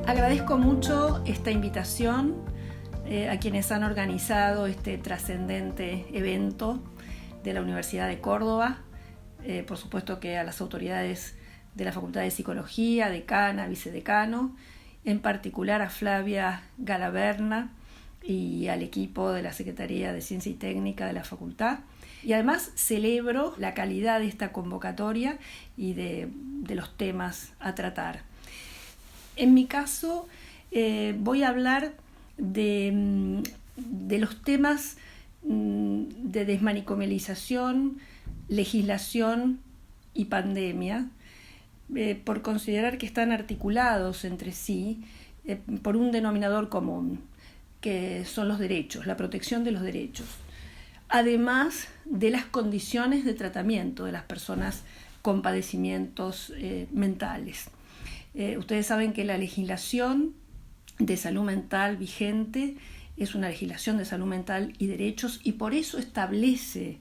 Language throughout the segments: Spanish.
Agradezco mucho esta invitación a quienes han organizado este trascendente evento de la Universidad de Córdoba. Por supuesto que a las autoridades de la Facultad de Psicología, decana, vicedecano, en particular a Flavia Galaverna y al equipo de la Secretaría de Ciencia y Técnica de la Facultad. Y además celebro la calidad de esta convocatoria y de los temas a tratar. En mi caso voy a hablar de los temas de desmanicomialización, legislación y pandemia, por considerar que están articulados entre sí por un denominador común, que son los derechos, la protección de los derechos, además de las condiciones de tratamiento de las personas con padecimientos mentales. Ustedes saben que la legislación de salud mental vigente es una legislación de salud mental y derechos, y por eso establece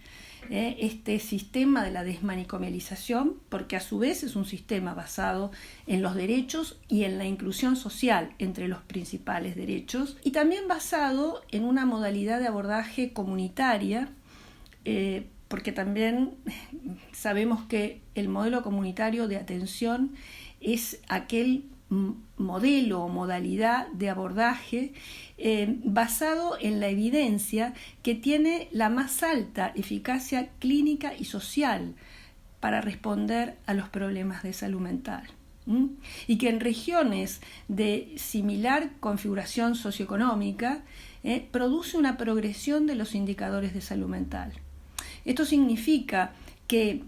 este sistema de la desmanicomialización, porque a su vez es un sistema basado en los derechos y en la inclusión social entre los principales derechos, y también basado en una modalidad de abordaje comunitaria, porque también sabemos que el modelo comunitario de atención es aquel modelo o modalidad de abordaje basado en la evidencia que tiene la más alta eficacia clínica y social para responder a los problemas de salud mental. Y que en regiones de similar configuración socioeconómica produce una progresión de los indicadores de salud mental. Esto significa que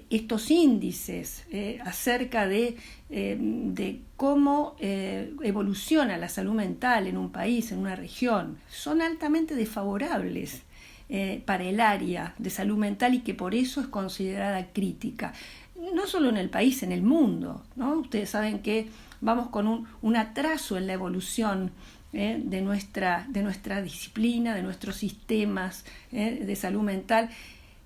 estos índices acerca de cómo evoluciona la salud mental en un país, en una región, son altamente desfavorables para el área de salud mental, y que por eso es considerada crítica, no solo en el país, en el mundo, ¿no? Ustedes saben que vamos con un atraso en la evolución de nuestra disciplina, de nuestros sistemas de salud mental,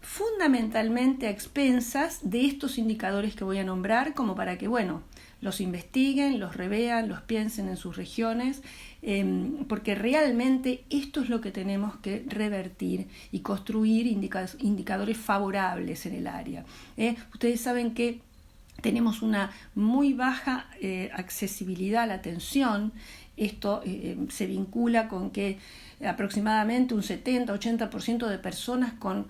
fundamentalmente a expensas de estos indicadores que voy a nombrar, como para que, los investiguen, los revean, los piensen en sus regiones, porque realmente esto es lo que tenemos que revertir y construir indicadores favorables en el área. Ustedes saben que tenemos una muy baja accesibilidad a la atención. Esto se vincula con que aproximadamente un 70-80% de personas con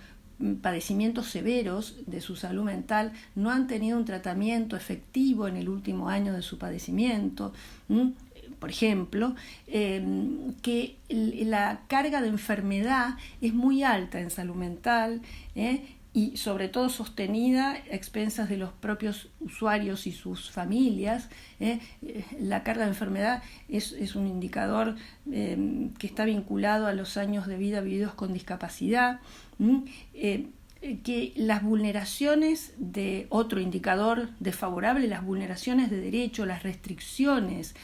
padecimientos severos de su salud mental no han tenido un tratamiento efectivo en el último año de su padecimiento. Por ejemplo, que la carga de enfermedad es muy alta en salud mental, y sobre todo sostenida a expensas de los propios usuarios y sus familias. La carga de enfermedad es un indicador que está vinculado a los años de vida vividos con discapacidad. Que las vulneraciones de otro indicador desfavorable, las vulneraciones de derecho, las restricciones,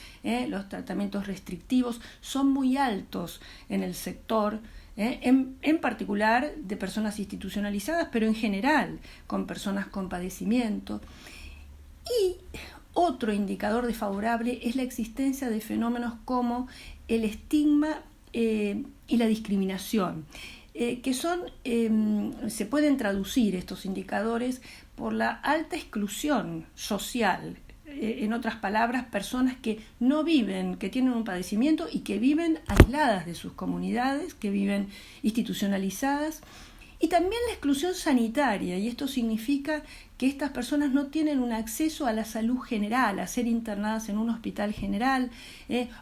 los tratamientos restrictivos son muy altos en el sector, en particular de personas institucionalizadas, pero en general con personas con padecimiento. Y otro indicador desfavorable es la existencia de fenómenos como el estigma y la discriminación, que se pueden traducir estos indicadores por la alta exclusión social. En otras palabras, personas que no viven, que tienen un padecimiento y que viven aisladas de sus comunidades, que viven institucionalizadas. Y también la exclusión sanitaria, y esto significa que estas personas no tienen un acceso a la salud general, a ser internadas en un hospital general,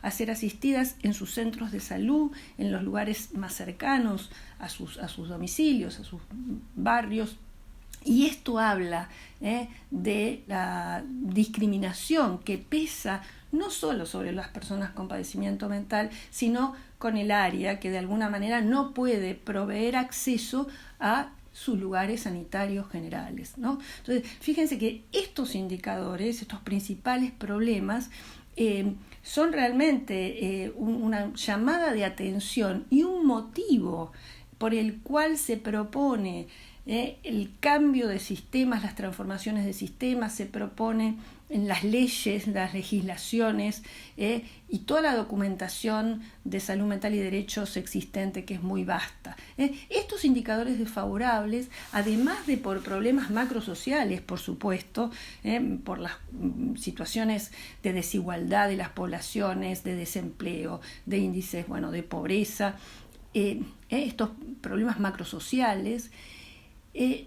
a ser asistidas en sus centros de salud, en los lugares más cercanos a sus domicilios, a sus barrios. Y esto habla de la discriminación que pesa no solo sobre las personas con padecimiento mental, sino con el área que de alguna manera no puede proveer acceso a sus lugares sanitarios generales, ¿no? Entonces, fíjense que estos indicadores, estos principales problemas, son realmente una llamada de atención y un motivo por el cual se propone el cambio de sistemas, las transformaciones de sistemas, se propone en las leyes, las legislaciones y toda la documentación de salud mental y derechos existente, que es muy vasta. Estos indicadores desfavorables, además de por problemas macrosociales, por supuesto, por las situaciones de desigualdad de las poblaciones, de desempleo, de índices, de pobreza, estos problemas macrosociales,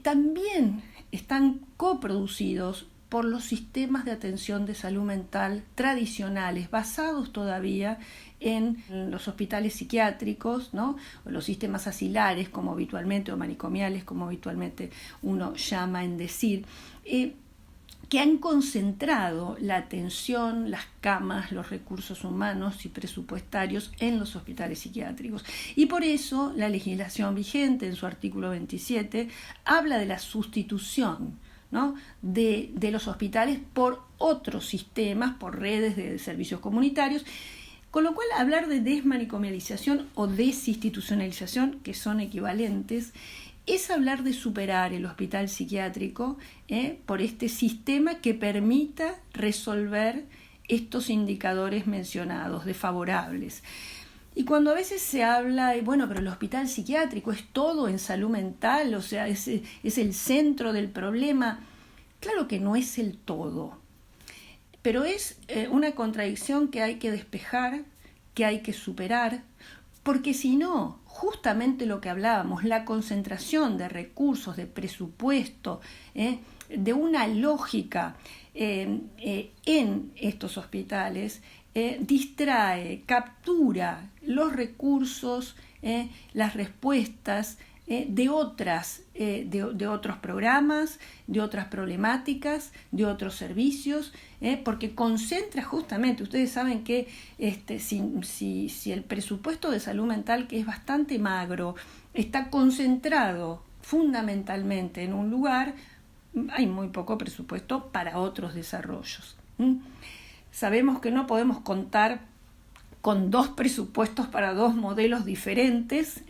también están coproducidos por los sistemas de atención de salud mental tradicionales, basados todavía en los hospitales psiquiátricos, ¿no? O los sistemas asilares, como habitualmente, o manicomiales, como habitualmente uno llama en decir, que han concentrado la atención, las camas, los recursos humanos y presupuestarios en los hospitales psiquiátricos. Y por eso la legislación vigente, en su artículo 27, habla de la sustitución, ¿no?, de los hospitales por otros sistemas, por redes de servicios comunitarios, con lo cual hablar de desmanicomialización o desinstitucionalización, que son equivalentes, es hablar de superar el hospital psiquiátrico por este sistema que permita resolver estos indicadores mencionados, desfavorables. Y cuando a veces se habla, pero el hospital psiquiátrico es todo en salud mental, o sea, es el centro del problema. Claro que no es el todo, pero es una contradicción que hay que despejar, que hay que superar, porque si no, justamente lo que hablábamos, la concentración de recursos, de presupuesto, de una lógica en estos hospitales, distrae, captura los recursos, las respuestas de otros programas, de otras problemáticas, de otros servicios, porque concentra justamente, ustedes saben que si el presupuesto de salud mental, que es bastante magro, está concentrado fundamentalmente en un lugar, hay muy poco presupuesto para otros desarrollos. Sabemos que no podemos contar con dos presupuestos para dos modelos diferentes,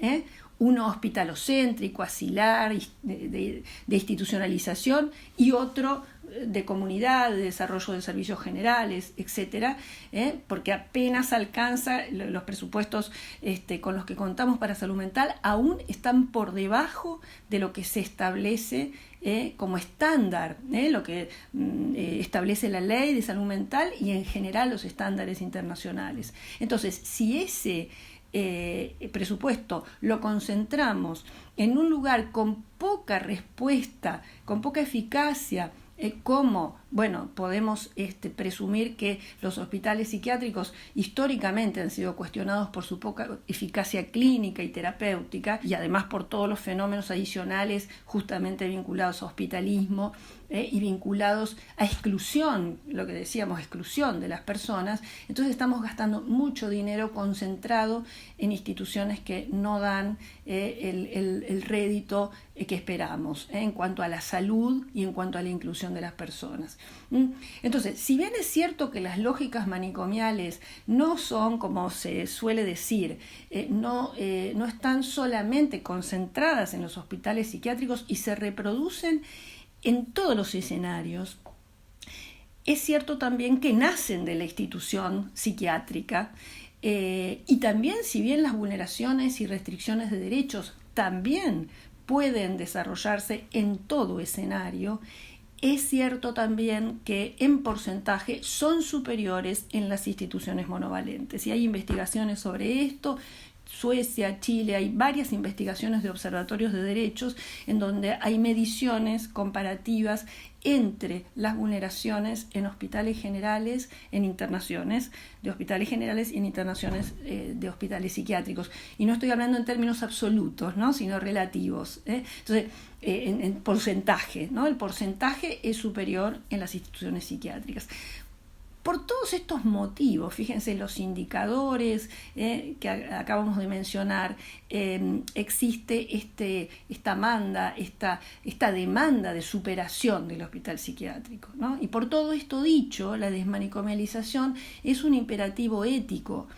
uno hospitalocéntrico, asilar, de institucionalización, y otro de comunidad, de desarrollo de servicios generales, etcétera, porque apenas alcanza los presupuestos con los que contamos para salud mental, aún están por debajo de lo que se establece como estándar, lo que establece la ley de salud mental y en general los estándares internacionales. Entonces, si ese presupuesto lo concentramos en un lugar con poca respuesta, con poca eficacia, como podemos presumir que los hospitales psiquiátricos históricamente han sido cuestionados por su poca eficacia clínica y terapéutica, y además por todos los fenómenos adicionales justamente vinculados a hospitalismo y vinculados a exclusión, lo que decíamos, exclusión de las personas. Entonces estamos gastando mucho dinero concentrado en instituciones que no dan el rédito que esperamos en cuanto a la salud y en cuanto a la inclusión de las personas. Entonces, si bien es cierto que las lógicas manicomiales no son, como se suele decir, no están solamente concentradas en los hospitales psiquiátricos y se reproducen en todos los escenarios, es cierto también que nacen de la institución psiquiátrica y también, si bien las vulneraciones y restricciones de derechos también pueden desarrollarse en todo escenario, es cierto también que en porcentaje son superiores en las instituciones monovalentes. Y hay investigaciones sobre esto. Suecia, Chile, hay varias investigaciones de observatorios de derechos en donde hay mediciones comparativas entre las vulneraciones en hospitales generales, en internaciones de hospitales generales y en internaciones de hospitales psiquiátricos. Y no estoy hablando en términos absolutos, ¿no?, sino relativos. Entonces, en porcentaje, ¿no? El porcentaje es superior en las instituciones psiquiátricas. Por todos estos motivos, fíjense, los indicadores que acabamos de mencionar, existe esta demanda de superación del hospital psiquiátrico, ¿no? Y por todo esto dicho, la desmanicomialización es un imperativo ético,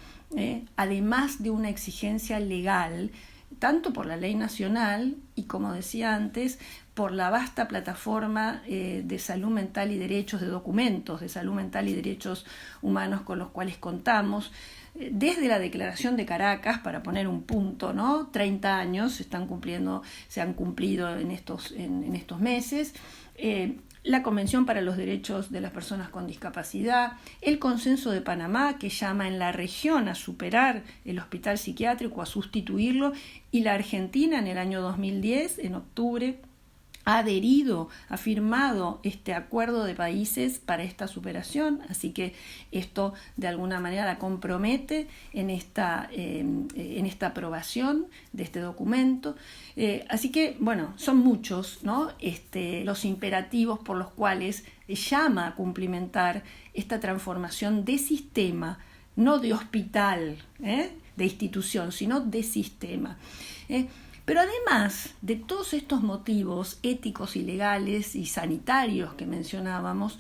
además de una exigencia legal, tanto por la ley nacional y, como decía antes, por la vasta plataforma de salud mental y derechos, de documentos de salud mental y derechos humanos con los cuales contamos. Desde la Declaración de Caracas, para poner un punto, ¿no? 30 años se han cumplido en estos meses. La Convención para los Derechos de las Personas con Discapacidad, el Consenso de Panamá, que llama en la región a superar el hospital psiquiátrico, a sustituirlo, y la Argentina en el año 2010, en octubre, ha firmado este acuerdo de países para esta superación, así que esto de alguna manera la compromete en esta aprobación de este documento. Así que, bueno, son muchos, ¿no? Los imperativos por los cuales llama a cumplimentar esta transformación de sistema, no de hospital, de institución, sino de sistema. Pero además de todos estos motivos éticos y legales y sanitarios que mencionábamos,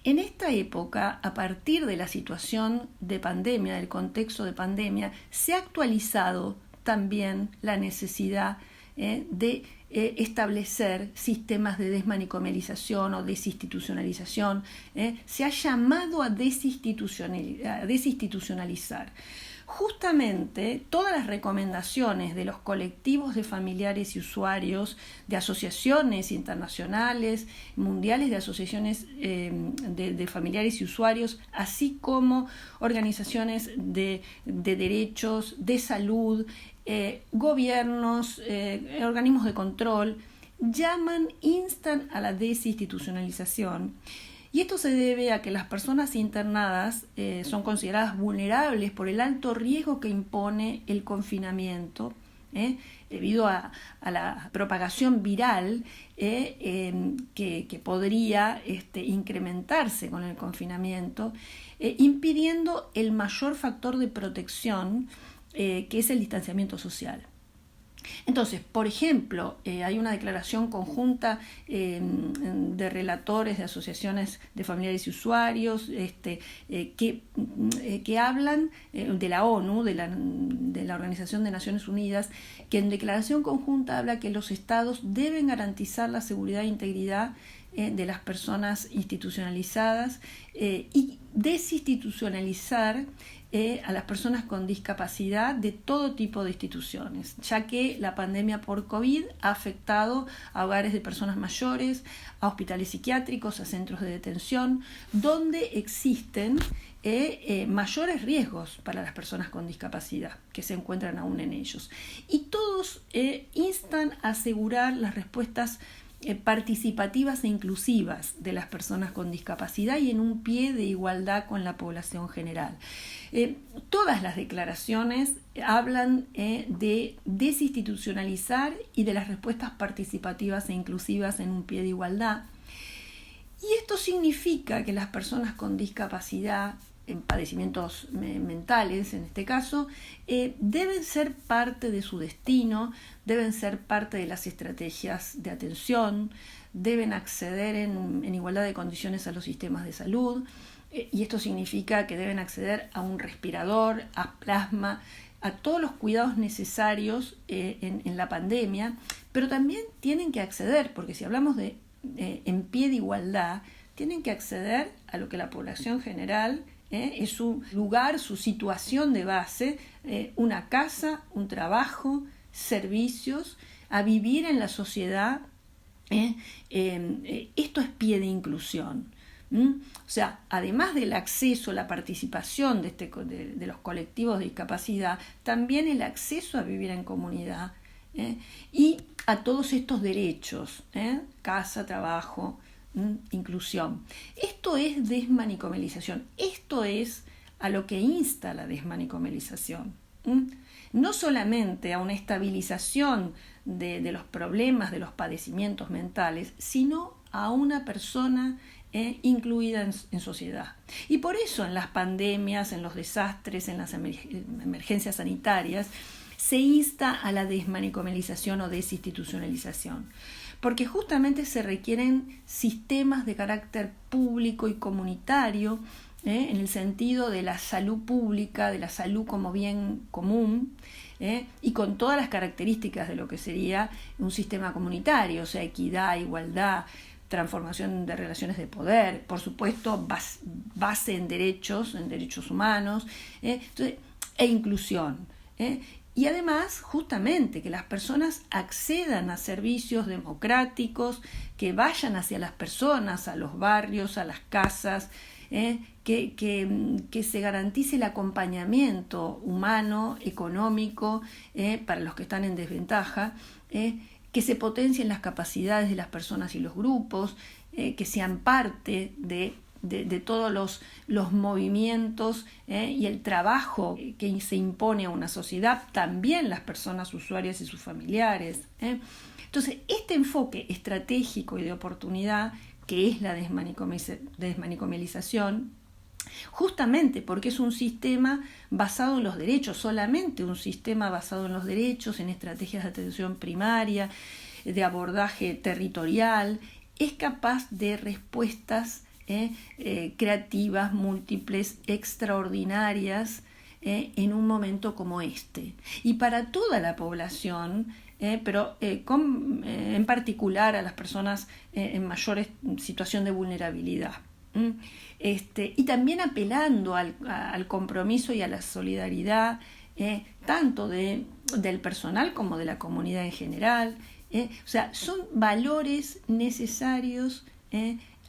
en esta época, a partir de la situación de pandemia, del contexto de pandemia, se ha actualizado también la necesidad de establecer sistemas de desmanicomelización o desinstitucionalización. Se ha llamado a desinstitucionalizar. Justamente todas las recomendaciones de los colectivos de familiares y usuarios, de asociaciones internacionales, mundiales de asociaciones de familiares y usuarios, así como organizaciones de derechos, de salud, gobiernos, organismos de control, instan a la desinstitucionalización. Y esto se debe a que las personas internadas son consideradas vulnerables por el alto riesgo que impone el confinamiento, debido a la propagación viral que podría incrementarse con el confinamiento, impidiendo el mayor factor de protección que es el distanciamiento social. Entonces, por ejemplo, hay una declaración conjunta de relatores de asociaciones de familiares y usuarios que hablan de la ONU, de la Organización de Naciones Unidas, que en declaración conjunta habla que los estados deben garantizar la seguridad e integridad de las personas institucionalizadas y desinstitucionalizar a las personas con discapacidad de todo tipo de instituciones, ya que la pandemia por COVID ha afectado a hogares de personas mayores, a hospitales psiquiátricos, a centros de detención, donde existen mayores riesgos para las personas con discapacidad que se encuentran aún en ellos. Y todos instan a asegurar las respuestas participativas e inclusivas de las personas con discapacidad y en un pie de igualdad con la población general. Todas las declaraciones hablan de desinstitucionalizar y de las respuestas participativas e inclusivas en un pie de igualdad. Y esto significa que las personas con discapacidad, en padecimientos mentales en este caso, deben ser parte de su destino, deben ser parte de las estrategias de atención, deben acceder en igualdad de condiciones a los sistemas de salud, y esto significa que deben acceder a un respirador, a plasma, a todos los cuidados necesarios en la pandemia, pero también tienen que acceder, porque si hablamos de en pie de igualdad, tienen que acceder a lo que la población general es su lugar, su situación de base, una casa, un trabajo, servicios, a vivir en la sociedad. Esto es pie de inclusión. O sea, además del acceso, la participación de los colectivos de discapacidad, también el acceso a vivir en comunidad y a todos estos derechos, casa, trabajo, inclusión. Esto es desmanicomelización, esto es a lo que insta la desmanicomelización. No solamente a una estabilización de los problemas, de los padecimientos mentales, sino a una persona incluida en sociedad. Y por eso en las pandemias, en los desastres, en las emergencias sanitarias, se insta a la desmanicomelización o desinstitucionalización, porque justamente se requieren sistemas de carácter público y comunitario en el sentido de la salud pública, de la salud como bien común, y con todas las características de lo que sería un sistema comunitario, o sea, equidad, igualdad, transformación de relaciones de poder, por supuesto, base en derechos humanos, entonces, e inclusión. Y además, justamente, que las personas accedan a servicios democráticos, que vayan hacia las personas, a los barrios, a las casas, que se garantice el acompañamiento humano, económico, para los que están en desventaja, que se potencien las capacidades de las personas y los grupos, que sean parte de todos los movimientos y el trabajo que se impone a una sociedad, también las personas usuarias y sus familiares. Entonces, este enfoque estratégico y de oportunidad, que es la desmanicomialización, justamente porque es un sistema basado en los derechos, solamente un sistema basado en los derechos, en estrategias de atención primaria, de abordaje territorial, es capaz de respuestas creativas, múltiples, extraordinarias, en un momento como este. Y para toda la población, pero en particular a las personas en mayor situación de vulnerabilidad. Y también apelando al compromiso y a la solidaridad, tanto del personal como de la comunidad en general. O sea, son valores necesarios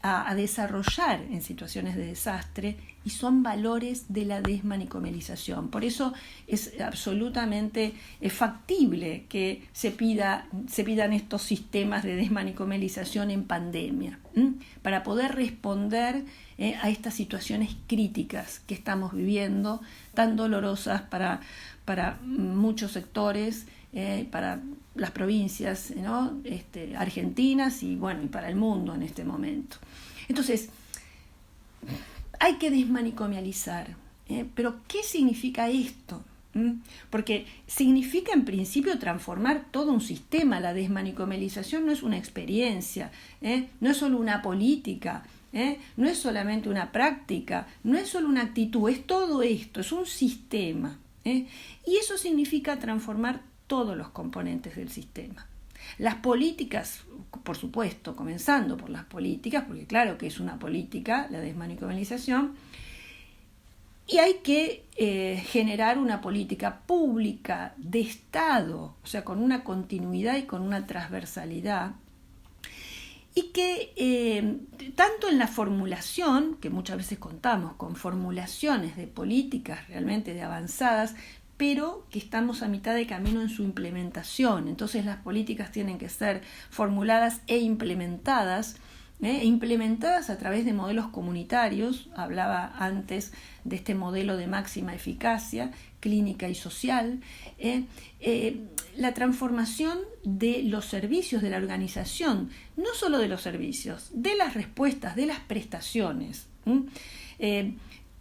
a desarrollar en situaciones de desastre, y son valores de la desmanicomialización. Por eso es absolutamente factible que se pidan estos sistemas de desmanicomialización en pandemia, para poder responder a estas situaciones críticas que estamos viviendo, tan dolorosas para muchos sectores, para las provincias, ¿no? Argentinas y para el mundo en este momento. Entonces, hay que desmanicomializar. Pero, ¿qué significa esto? Porque significa en principio transformar todo un sistema. La desmanicomialización no es una experiencia, no es solo una política, no es solamente una práctica, no es solo una actitud, es todo esto, es un sistema. Y eso significa transformar todos los componentes del sistema. Las políticas, por supuesto, comenzando por las políticas, porque claro que es una política, la desmanicomialización, y hay que generar una política pública de Estado, o sea, con una continuidad y con una transversalidad, y que tanto en la formulación, que muchas veces contamos con formulaciones de políticas realmente de avanzadas, pero que estamos a mitad de camino en su implementación. Entonces las políticas tienen que ser formuladas e implementadas a través de modelos comunitarios. Hablaba antes de este modelo de máxima eficacia clínica y social, la transformación de los servicios de la organización, no solo de los servicios, de las respuestas, de las prestaciones,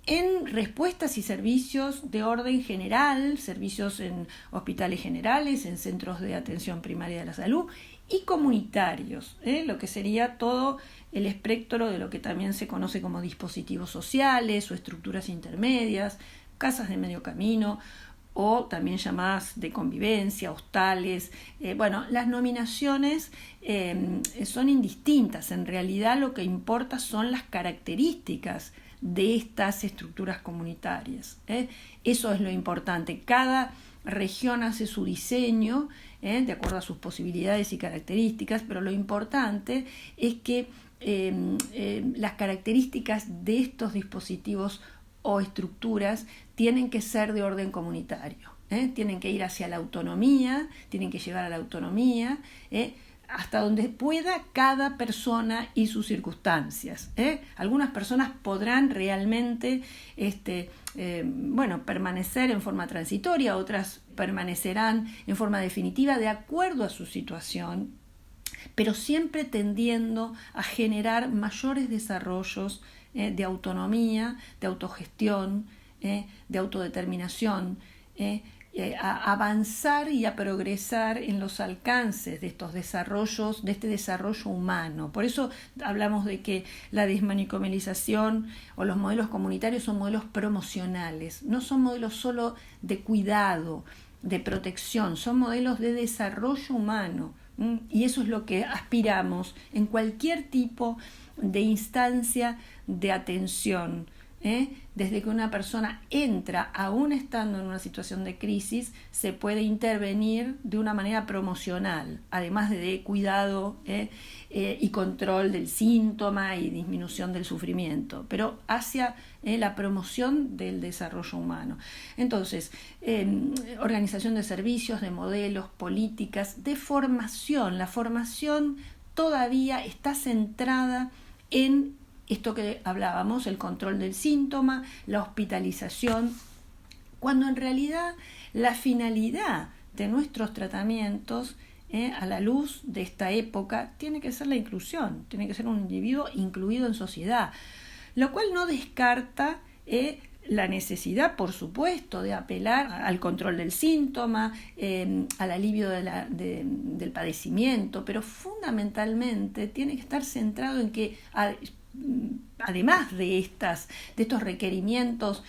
en respuestas y servicios de orden general, servicios en hospitales generales, en centros de atención primaria de la salud, y comunitarios, lo que sería todo el espectro de lo que también se conoce como dispositivos sociales o estructuras intermedias, casas de medio camino, o también llamadas de convivencia, hostales. Las nominaciones son indistintas. En realidad lo que importa son las características de estas estructuras comunitarias. Eso es lo importante. Cada región hace su diseño de acuerdo a sus posibilidades y características, pero lo importante es que las características de estos dispositivos o estructuras tienen que ser de orden comunitario, tienen que ir hacia la autonomía, tienen que llevar a la autonomía, hasta donde pueda cada persona y sus circunstancias. Algunas personas podrán realmente permanecer en forma transitoria, otras permanecerán en forma definitiva de acuerdo a su situación, pero siempre tendiendo a generar mayores desarrollos de autonomía, de autogestión, de autodeterminación, a avanzar y a progresar en los alcances de estos desarrollos, de este desarrollo humano. Por eso hablamos de que la desmanicomalización o los modelos comunitarios son modelos promocionales, no son modelos solo de cuidado, de protección, son modelos de desarrollo humano. Y eso es lo que aspiramos en cualquier tipo de instancia de atención. Desde que una persona entra, aún estando en una situación de crisis, se puede intervenir de una manera promocional, además de cuidado y control del síntoma y disminución del sufrimiento, pero hacia la promoción del desarrollo humano. Entonces, organización de servicios, de modelos, políticas, de formación. La formación todavía está centrada en esto que hablábamos, el control del síntoma, la hospitalización, cuando en realidad la finalidad de nuestros tratamientos a la luz de esta época tiene que ser la inclusión, tiene que ser un individuo incluido en sociedad, lo cual no descarta la necesidad, por supuesto, de apelar al control del síntoma, al alivio del padecimiento, pero fundamentalmente tiene que estar centrado en que además de estos requerimientos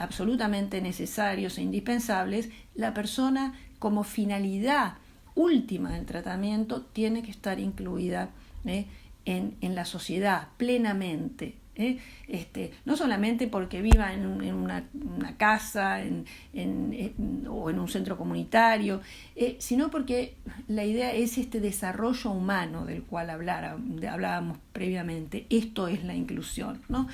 absolutamente necesarios e indispensables, la persona como finalidad última del tratamiento tiene que estar incluida en la sociedad plenamente. No solamente porque viva en una casa o en un centro comunitario, sino porque la idea es este desarrollo humano del cual hablábamos previamente. Esto es la inclusión, ¿no?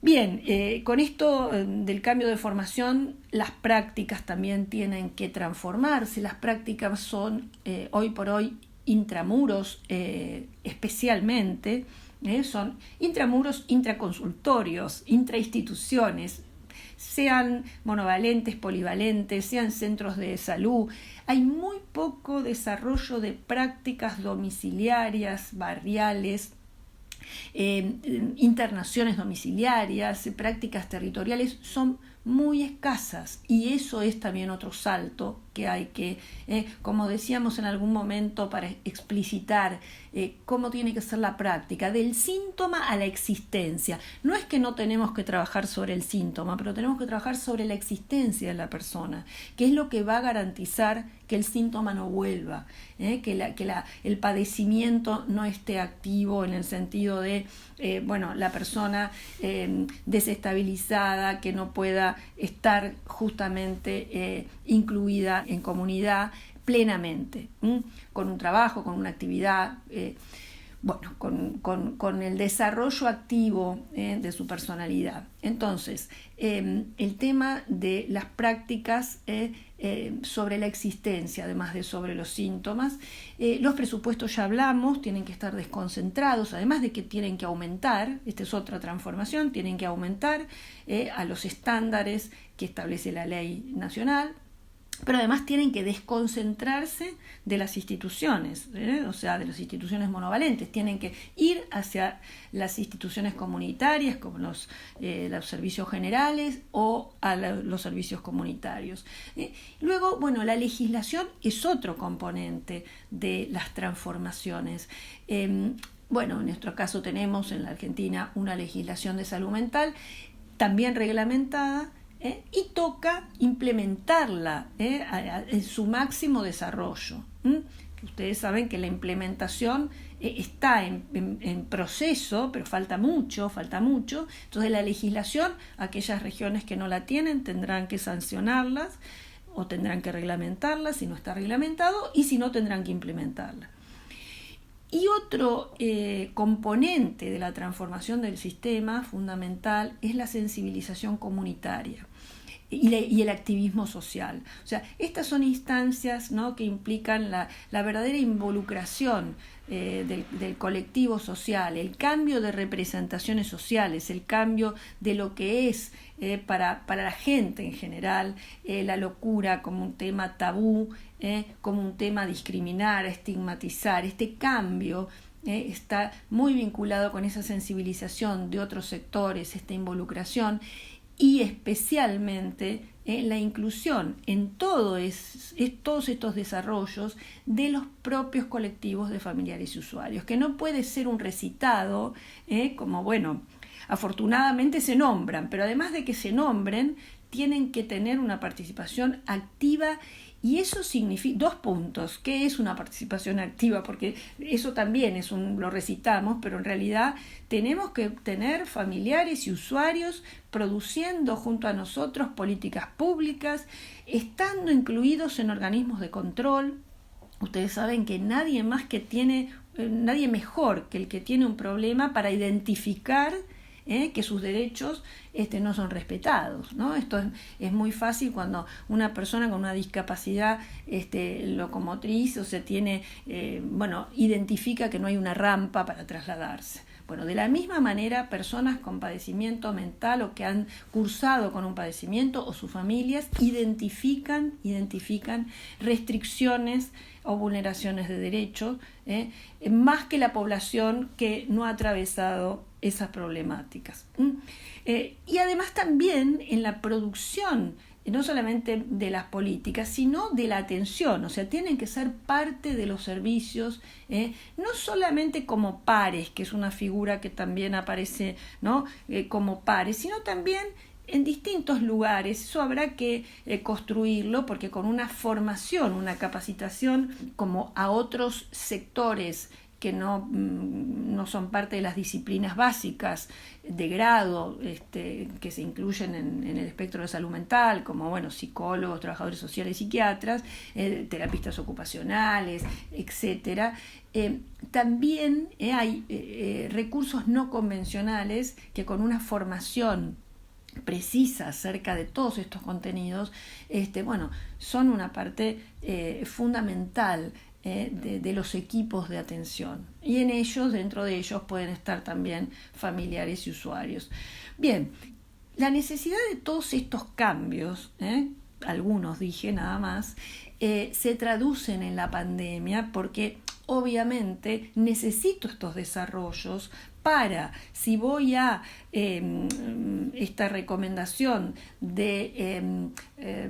Bien, con esto del cambio de formación, las prácticas también tienen que transformarse. Las prácticas son hoy por hoy intramuros especialmente. Son intramuros, intraconsultorios, intrainstituciones, sean monovalentes, polivalentes, sean centros de salud. Hay muy poco desarrollo de prácticas domiciliarias, barriales, internaciones domiciliarias, prácticas territoriales, son muy escasas, y eso es también otro salto que hay que, como decíamos en algún momento, para explicitar cómo tiene que ser la práctica, del síntoma a la existencia. No es que no tenemos que trabajar sobre el síntoma, pero tenemos que trabajar sobre la existencia de la persona, que es lo que va a garantizar que el síntoma no vuelva, que el padecimiento no esté activo en el sentido de, la persona desestabilizada, que no pueda estar justamente incluida en comunidad plenamente, con un trabajo, con una actividad, con el desarrollo activo de su personalidad. Entonces, el tema de las prácticas sobre la existencia, además de sobre los síntomas, los presupuestos ya hablamos, tienen que estar desconcentrados, además de que tienen que aumentar, esta es otra transformación, tienen que aumentar a los estándares que establece la ley nacional, pero además tienen que desconcentrarse de las instituciones, o sea, de las instituciones monovalentes, tienen que ir hacia las instituciones comunitarias como los servicios generales o a los servicios comunitarios. Luego, la legislación es otro componente de las transformaciones. En nuestro caso tenemos en la Argentina una legislación de salud mental también reglamentada, y toca implementarla en su máximo desarrollo. Ustedes saben que la implementación está en proceso, pero falta mucho. Entonces la legislación, aquellas regiones que no la tienen tendrán que sancionarlas o tendrán que reglamentarla si no está reglamentado, y si no tendrán que implementarla. Y otro componente de la transformación del sistema fundamental es la sensibilización comunitaria y el activismo social. O sea, estas son instancias, ¿no?, que implican la verdadera involucración del colectivo social, el cambio de representaciones sociales, el cambio de lo que es para la gente en general la locura como un tema tabú, como un tema a discriminar, a estigmatizar. Este cambio está muy vinculado con esa sensibilización de otros sectores, esta involucración, y especialmente la inclusión en todos estos desarrollos de los propios colectivos de familiares y usuarios, que no puede ser un recitado, como bueno, afortunadamente se nombran, pero además de que se nombren, tienen que tener una participación activa. Y eso significa, 2 puntos, ¿qué es una participación activa? Porque eso también lo recitamos, pero en realidad tenemos que tener familiares y usuarios produciendo junto a nosotros políticas públicas, estando incluidos en organismos de control. Ustedes saben que nadie mejor que el que tiene un problema para identificar que sus derechos no son respetados, ¿no? Esto es muy fácil cuando una persona con una discapacidad locomotriz identifica que no hay una rampa para trasladarse. Bueno, de la misma manera, personas con padecimiento mental o que han cursado con un padecimiento o sus familias identifican restricciones o vulneraciones de derechos, más que la población que no ha atravesado esas problemáticas. Y además también en la producción, no solamente de las políticas, sino de la atención, o sea, tienen que ser parte de los servicios, no solamente como pares, que es una figura que también aparece, ¿no? Como pares, sino también en distintos lugares. Eso habrá que construirlo, porque con una formación, una capacitación como a otros sectores que no son parte de las disciplinas básicas de grado que se incluyen en el espectro de salud mental, como psicólogos, trabajadores sociales, psiquiatras, terapistas ocupacionales, etcétera. También hay recursos no convencionales que con una formación precisa acerca de todos estos contenidos, son una parte fundamental de los equipos de atención, y dentro de ellos pueden estar también familiares y usuarios. Bien, la necesidad de todos estos cambios, algunos dije nada más, se traducen en la pandemia, porque obviamente necesito estos desarrollos para, si voy a esta recomendación de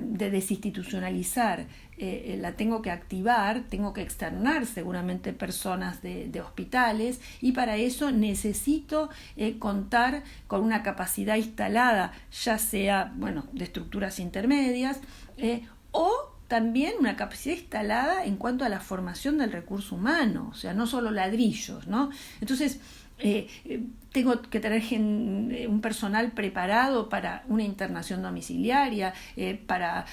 desinstitucionalizar, la tengo que activar, tengo que externar seguramente personas de hospitales, y para eso necesito contar con una capacidad instalada, ya sea de estructuras intermedias, o también una capacidad instalada en cuanto a la formación del recurso humano, o sea, no solo ladrillos, ¿no? Entonces, tengo que tener un personal preparado para una internación domiciliaria, para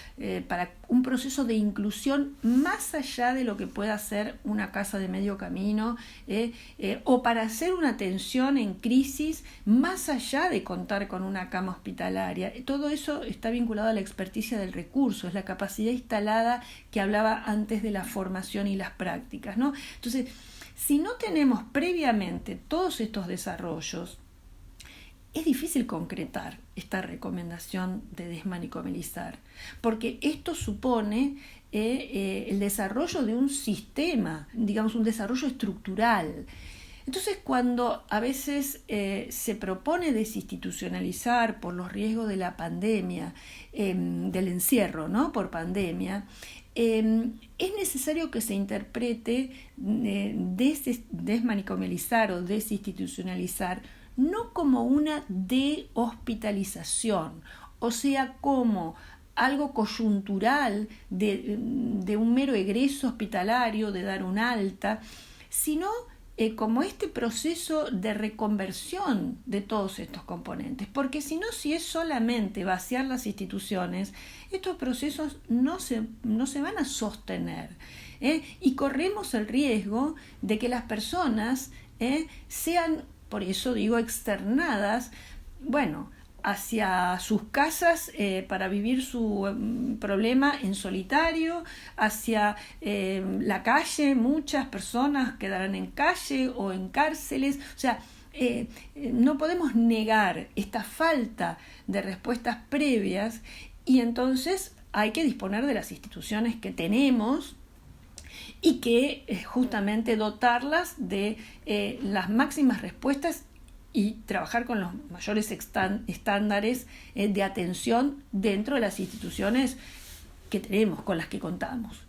un proceso de inclusión más allá de lo que pueda ser una casa de medio camino, o para hacer una atención en crisis más allá de contar con una cama hospitalaria. Todo eso está vinculado a la experticia del recurso, es la capacidad instalada que hablaba antes de la formación y las prácticas, ¿no? Entonces, si no tenemos previamente todos estos desarrollos, es difícil concretar esta recomendación de desmanicomilizar, porque esto supone el desarrollo de un sistema, digamos un desarrollo estructural. Entonces, cuando a veces se propone desinstitucionalizar por los riesgos de la pandemia, del encierro, ¿no? Por pandemia, es necesario que se interprete desmanicomilizar o desinstitucionalizar no como una dehospitalización, o sea, como algo coyuntural de un mero egreso hospitalario, de dar un alta, sino como este proceso de reconversión de todos estos componentes, porque si es solamente vaciar las instituciones, estos procesos no se van a sostener, y corremos el riesgo de que las personas sean, por eso digo, externadas, hacia sus casas para vivir su problema en solitario, hacia la calle. Muchas personas quedarán en calle o en cárceles. O sea, no podemos negar esta falta de respuestas previas, y entonces hay que disponer de las instituciones que tenemos y que justamente dotarlas de las máximas respuestas y trabajar con los mayores estándares de atención dentro de las instituciones que tenemos, con las que contamos.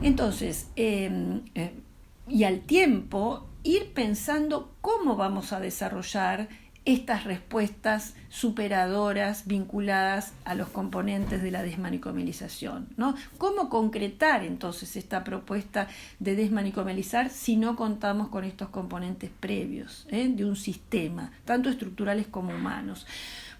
Entonces, y al tiempo, ir pensando cómo vamos a desarrollar estas respuestas superadoras vinculadas a los componentes de la desmanicomelización, ¿no? ¿Cómo concretar entonces esta propuesta de desmanicomalizar si no contamos con estos componentes previos de un sistema, tanto estructurales como humanos?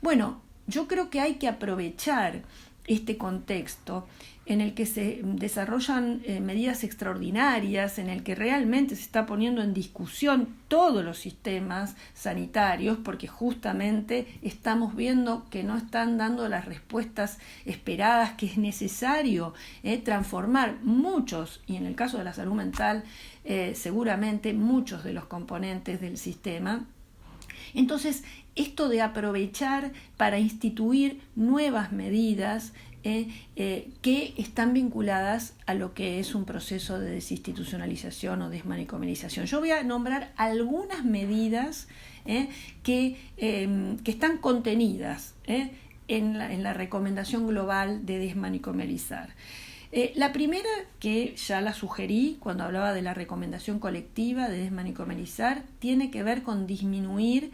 Bueno, yo creo que hay que aprovechar este contexto en el que se desarrollan medidas extraordinarias, en el que realmente se está poniendo en discusión todos los sistemas sanitarios, porque justamente estamos viendo que no están dando las respuestas esperadas, que es necesario transformar muchos, y en el caso de la salud mental, seguramente muchos de los componentes del sistema. Entonces, esto de aprovechar para instituir nuevas medidas que están vinculadas a lo que es un proceso de desinstitucionalización o desmanicomelización. Yo voy a nombrar algunas medidas que están contenidas en la recomendación global de desmanicomelizar. La primera, que ya la sugerí cuando hablaba de la recomendación colectiva de desmanicomelizar, tiene que ver con disminuir,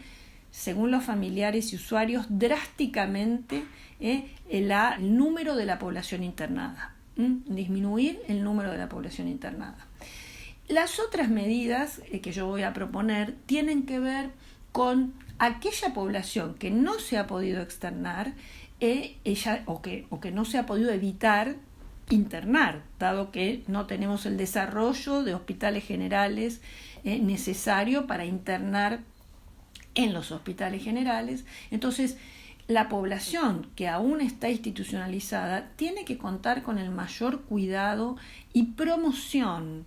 según los familiares y usuarios, drásticamente el número de la población internada. Disminuir el número de la población internada. Las otras medidas que yo voy a proponer tienen que ver con aquella población que no se ha podido externar o que no se ha podido evitar internar, dado que no tenemos el desarrollo de hospitales generales necesario para internar en los hospitales generales. Entonces, la población que aún está institucionalizada tiene que contar con el mayor cuidado y promoción,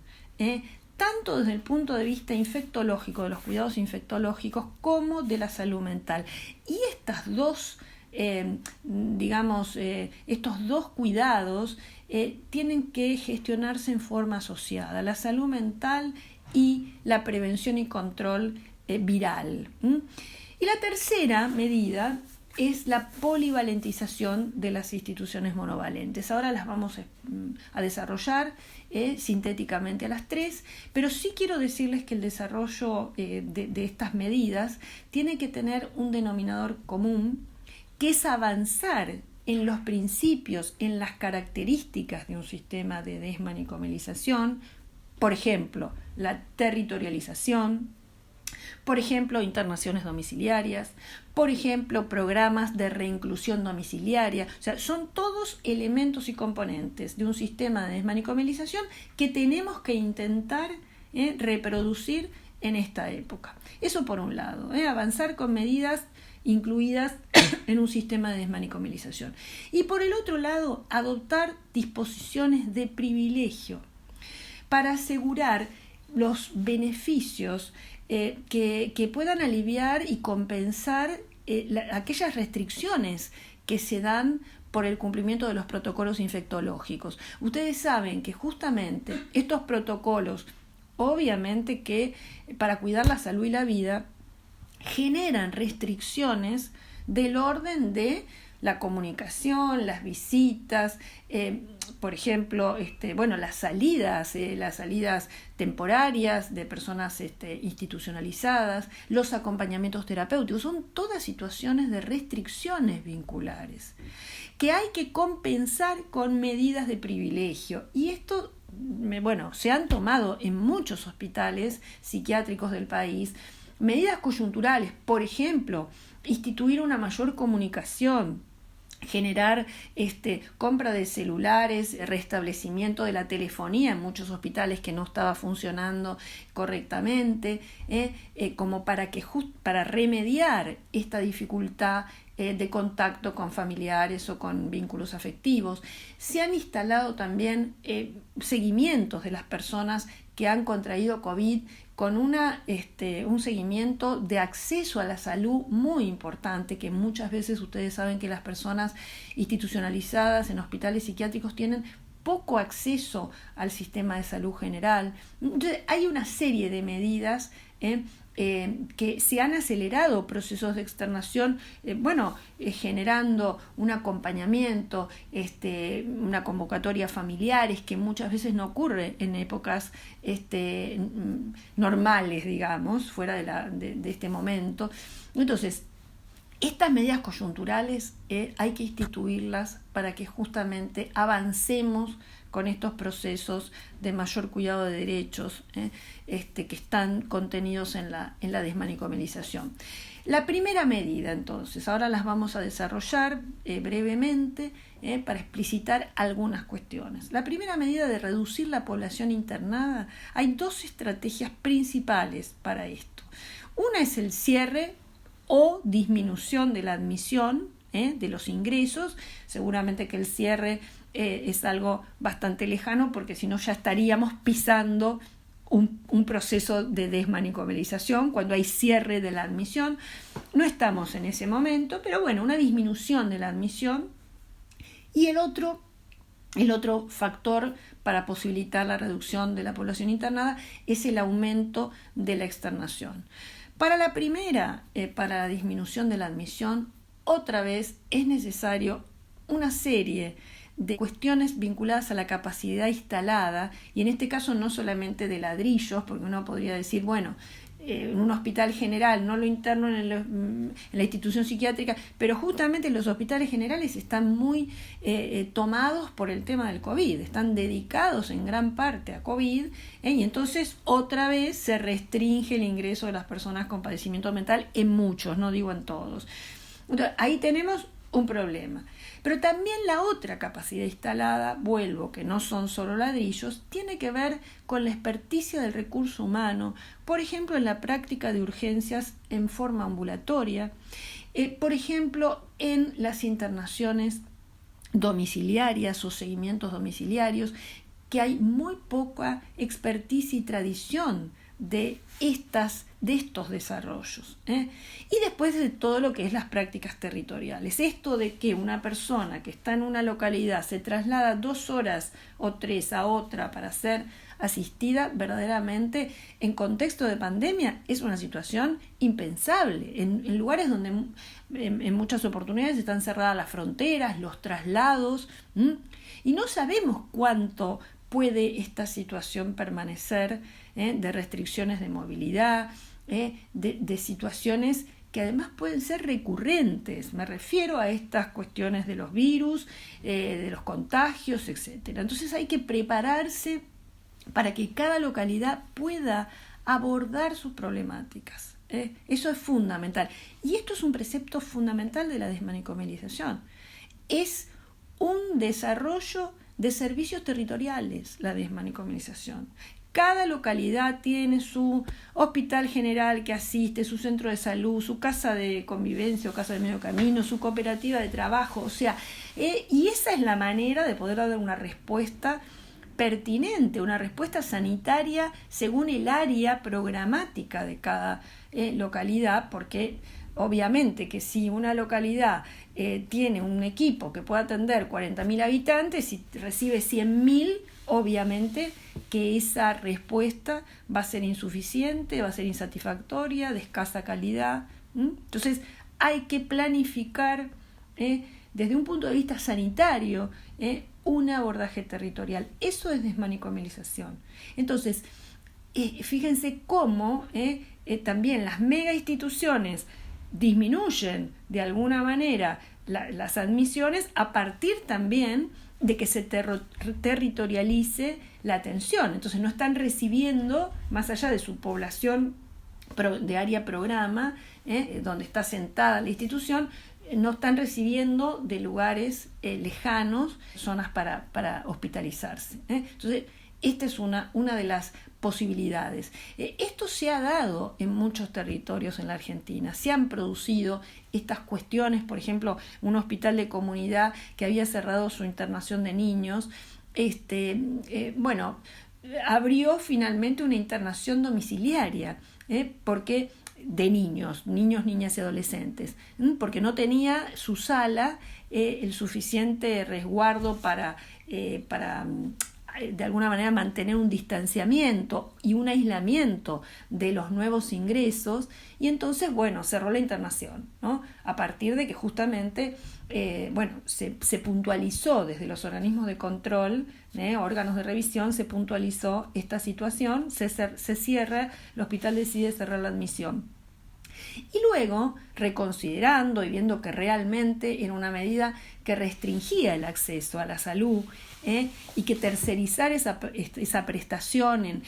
tanto desde el punto de vista infectológico, de los cuidados infectológicos, como de la salud mental. Y estas dos, estos dos cuidados tienen que gestionarse en forma asociada, la salud mental y la prevención y control viral. Y la tercera medida es la polivalentización de las instituciones monovalentes. Ahora las vamos a desarrollar sintéticamente a las tres, pero sí quiero decirles que el desarrollo de estas medidas tiene que tener un denominador común, que es avanzar en los principios, en las características de un sistema de desmanicomelización, por ejemplo, la territorialización, por ejemplo, internaciones domiciliarias, por ejemplo, programas de reinclusión domiciliaria. O sea, son todos elementos y componentes de un sistema de desmanicomelización que tenemos que intentar reproducir en esta época. Eso por un lado, avanzar con medidas incluidas en un sistema de desmanicomelización. Y por el otro lado, adoptar disposiciones de privilegio para asegurar los beneficios que puedan aliviar y compensar aquellas restricciones que se dan por el cumplimiento de los protocolos infectológicos. Ustedes saben que justamente estos protocolos, obviamente que para cuidar la salud y la vida, generan restricciones del orden de la comunicación, las visitas, por ejemplo, las salidas temporarias de personas institucionalizadas, los acompañamientos terapéuticos, son todas situaciones de restricciones vinculares que hay que compensar con medidas de privilegio. Y esto, se han tomado en muchos hospitales psiquiátricos del país medidas coyunturales, por ejemplo, instituir una mayor comunicación, generar compra de celulares, restablecimiento de la telefonía en muchos hospitales que no estaba funcionando correctamente, como para remediar esta dificultad de contacto con familiares o con vínculos afectivos. Se han instalado también seguimientos de las personas que han contraído COVID con un seguimiento de acceso a la salud muy importante, que muchas veces ustedes saben que las personas institucionalizadas en hospitales psiquiátricos tienen poco acceso al sistema de salud general. Entonces, hay una serie de medidas que se han acelerado procesos de externación, generando un acompañamiento, una convocatoria familiares que muchas veces no ocurre en épocas normales, digamos, fuera de este momento. Entonces, estas medidas coyunturales hay que instituirlas para que justamente avancemos con estos procesos de mayor cuidado de derechos que están contenidos en la desmanicomalización. La primera medida, entonces, ahora las vamos a desarrollar brevemente para explicitar algunas cuestiones. La primera medida de reducir la población internada, hay dos estrategias principales para esto. Una es el cierre o disminución de la admisión de los ingresos. Seguramente que el cierre es algo bastante lejano, porque si no ya estaríamos pisando un proceso de desmanicomalización cuando hay cierre de la admisión. No estamos en ese momento, pero bueno, una disminución de la admisión. Y el otro factor para posibilitar la reducción de la población internada es el aumento de la externación. Para la primera, para la disminución de la admisión, otra vez es necesario una serie de cuestiones vinculadas a la capacidad instalada, y en este caso no solamente de ladrillos, porque uno podría decir, bueno, en un hospital general, no lo interno en la institución psiquiátrica, pero justamente los hospitales generales están muy tomados por el tema del COVID, están dedicados en gran parte a COVID, y entonces otra vez se restringe el ingreso de las personas con padecimiento mental en muchos, no digo en todos. Entonces, ahí tenemos un problema. Pero también la otra capacidad instalada, vuelvo, que no son solo ladrillos, tiene que ver con la experticia del recurso humano, por ejemplo, en la práctica de urgencias en forma ambulatoria, por ejemplo, en las internaciones domiciliarias o seguimientos domiciliarios, que hay muy poca experticia y tradición de estos desarrollos. Y después de todo lo que es las prácticas territoriales. Esto de que una persona que está en una localidad se traslada 2 horas o 3 a otra para ser asistida, verdaderamente en contexto de pandemia es una situación impensable. En lugares donde en muchas oportunidades están cerradas las fronteras, los traslados, y no sabemos cuánto puede esta situación permanecer, de restricciones de movilidad, de situaciones que además pueden ser recurrentes. Me refiero a estas cuestiones de los virus, de los contagios, etc. Entonces hay que prepararse para que cada localidad pueda abordar sus problemáticas. Eso es fundamental. Y esto es un precepto fundamental de la desmanicomalización. Es un desarrollo de servicios territoriales, la desmanicomalización. Cada localidad tiene su hospital general que asiste, su centro de salud, su casa de convivencia o casa de medio camino, su cooperativa de trabajo, y esa es la manera de poder dar una respuesta pertinente, una respuesta sanitaria según el área programática de cada localidad, porque obviamente que si una localidad tiene un equipo que pueda atender 40.000 habitantes y recibe 100.000, obviamente que esa respuesta va a ser insuficiente, va a ser insatisfactoria, de escasa calidad. Entonces hay que planificar desde un punto de vista sanitario un abordaje territorial. Eso es desmanicomalización. Entonces, fíjense cómo también las mega instituciones disminuyen de alguna manera las admisiones a partir también de que se territorialice la atención. Entonces no están recibiendo, más allá de su población de área programa, donde está sentada la institución, no están recibiendo de lugares lejanos zonas para hospitalizarse. Entonces, esta es una de las posibilidades. Esto se ha dado en muchos territorios en la Argentina. Se han producido estas cuestiones, por ejemplo, un hospital de comunidad que había cerrado su internación de niños, abrió finalmente una internación domiciliaria, porque de niños, niñas y adolescentes, porque no tenía su sala el suficiente resguardo para de alguna manera mantener un distanciamiento y un aislamiento de los nuevos ingresos, y entonces, cerró la internación, ¿no? A partir de que justamente, se puntualizó desde los organismos de control, órganos de revisión, se puntualizó esta situación, se cierra, el hospital decide cerrar la admisión. Y luego, reconsiderando y viendo que realmente era una medida que restringía el acceso a la salud, y que tercerizar esa prestación,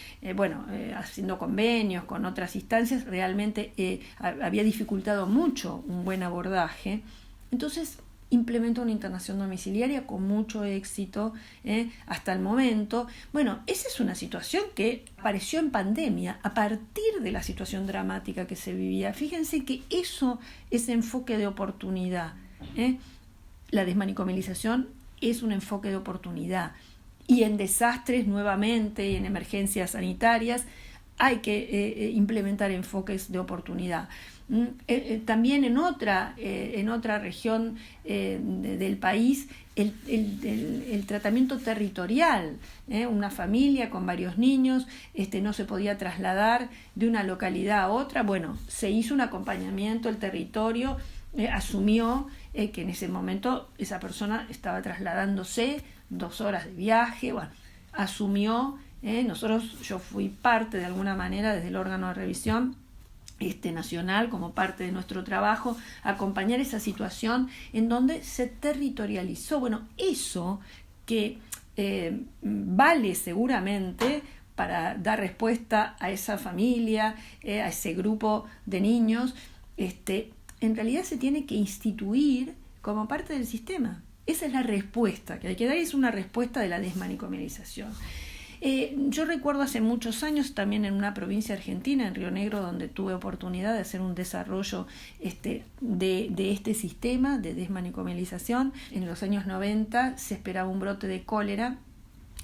haciendo convenios con otras instancias, realmente había dificultado mucho un buen abordaje. Entonces implementó una internación domiciliaria con mucho éxito hasta el momento. Esa es una situación que apareció en pandemia a partir de la situación dramática que se vivía. Fíjense que eso es enfoque de oportunidad. La desmanicomilización es un enfoque de oportunidad. Y en desastres, nuevamente, en emergencias sanitarias, hay que implementar enfoques de oportunidad. También en otra región del país, el tratamiento territorial, una familia con varios niños no se podía trasladar de una localidad a otra. Se hizo un acompañamiento, el territorio asumió que en ese momento esa persona estaba trasladándose 2 horas de viaje, asumió. Yo fui parte de alguna manera desde el órgano de revisión nacional, como parte de nuestro trabajo, acompañar esa situación en donde se territorializó. Eso que vale seguramente para dar respuesta a esa familia, a ese grupo de niños, en realidad se tiene que instituir como parte del sistema. Esa es la respuesta que hay que dar, es una respuesta de la desmanicomilización. Yo recuerdo hace muchos años también en una provincia argentina, en Río Negro, donde tuve oportunidad de hacer un desarrollo de este sistema de desmanicomilización. En los años 90 se esperaba un brote de cólera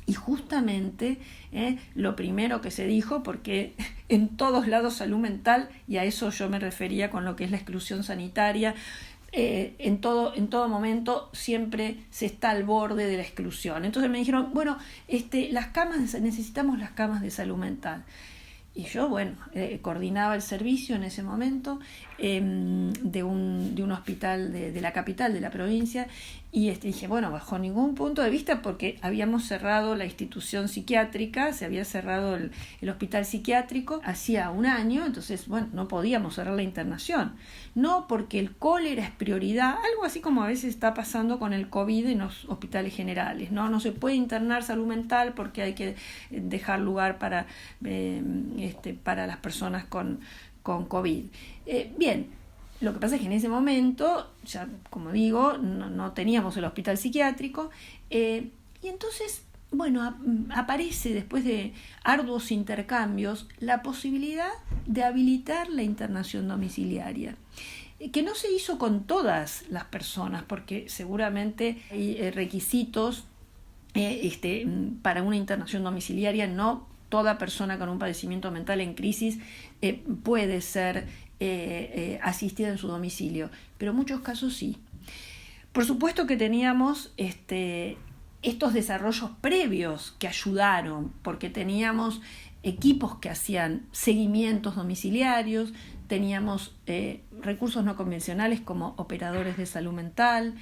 y justamente lo primero que se dijo, porque en todos lados salud mental, y a eso yo me refería con lo que es la exclusión sanitaria, en todo momento siempre se está al borde de la exclusión. Entonces me dijeron, necesitamos las camas de salud mental. Y yo, coordinaba el servicio en ese momento de un hospital de la capital de la provincia, y dije, bajo ningún punto de vista, porque habíamos cerrado la institución psiquiátrica, se había cerrado el hospital psiquiátrico hacía un año, entonces, no podíamos cerrar la internación. No, porque el cólera es prioridad, algo así como a veces está pasando con el COVID en los hospitales generales. No se puede internar salud mental porque hay que dejar lugar para las personas con COVID. Bien. Lo que pasa es que en ese momento, ya como digo, no teníamos el hospital psiquiátrico, y entonces, aparece después de arduos intercambios la posibilidad de habilitar la internación domiciliaria, que no se hizo con todas las personas, porque seguramente hay requisitos para una internación domiciliaria. No toda persona con un padecimiento mental en crisis puede ser asistida en su domicilio, pero en muchos casos sí. Por supuesto que teníamos estos desarrollos previos que ayudaron, porque teníamos equipos que hacían seguimientos domiciliarios, teníamos recursos no convencionales como operadores de salud mental,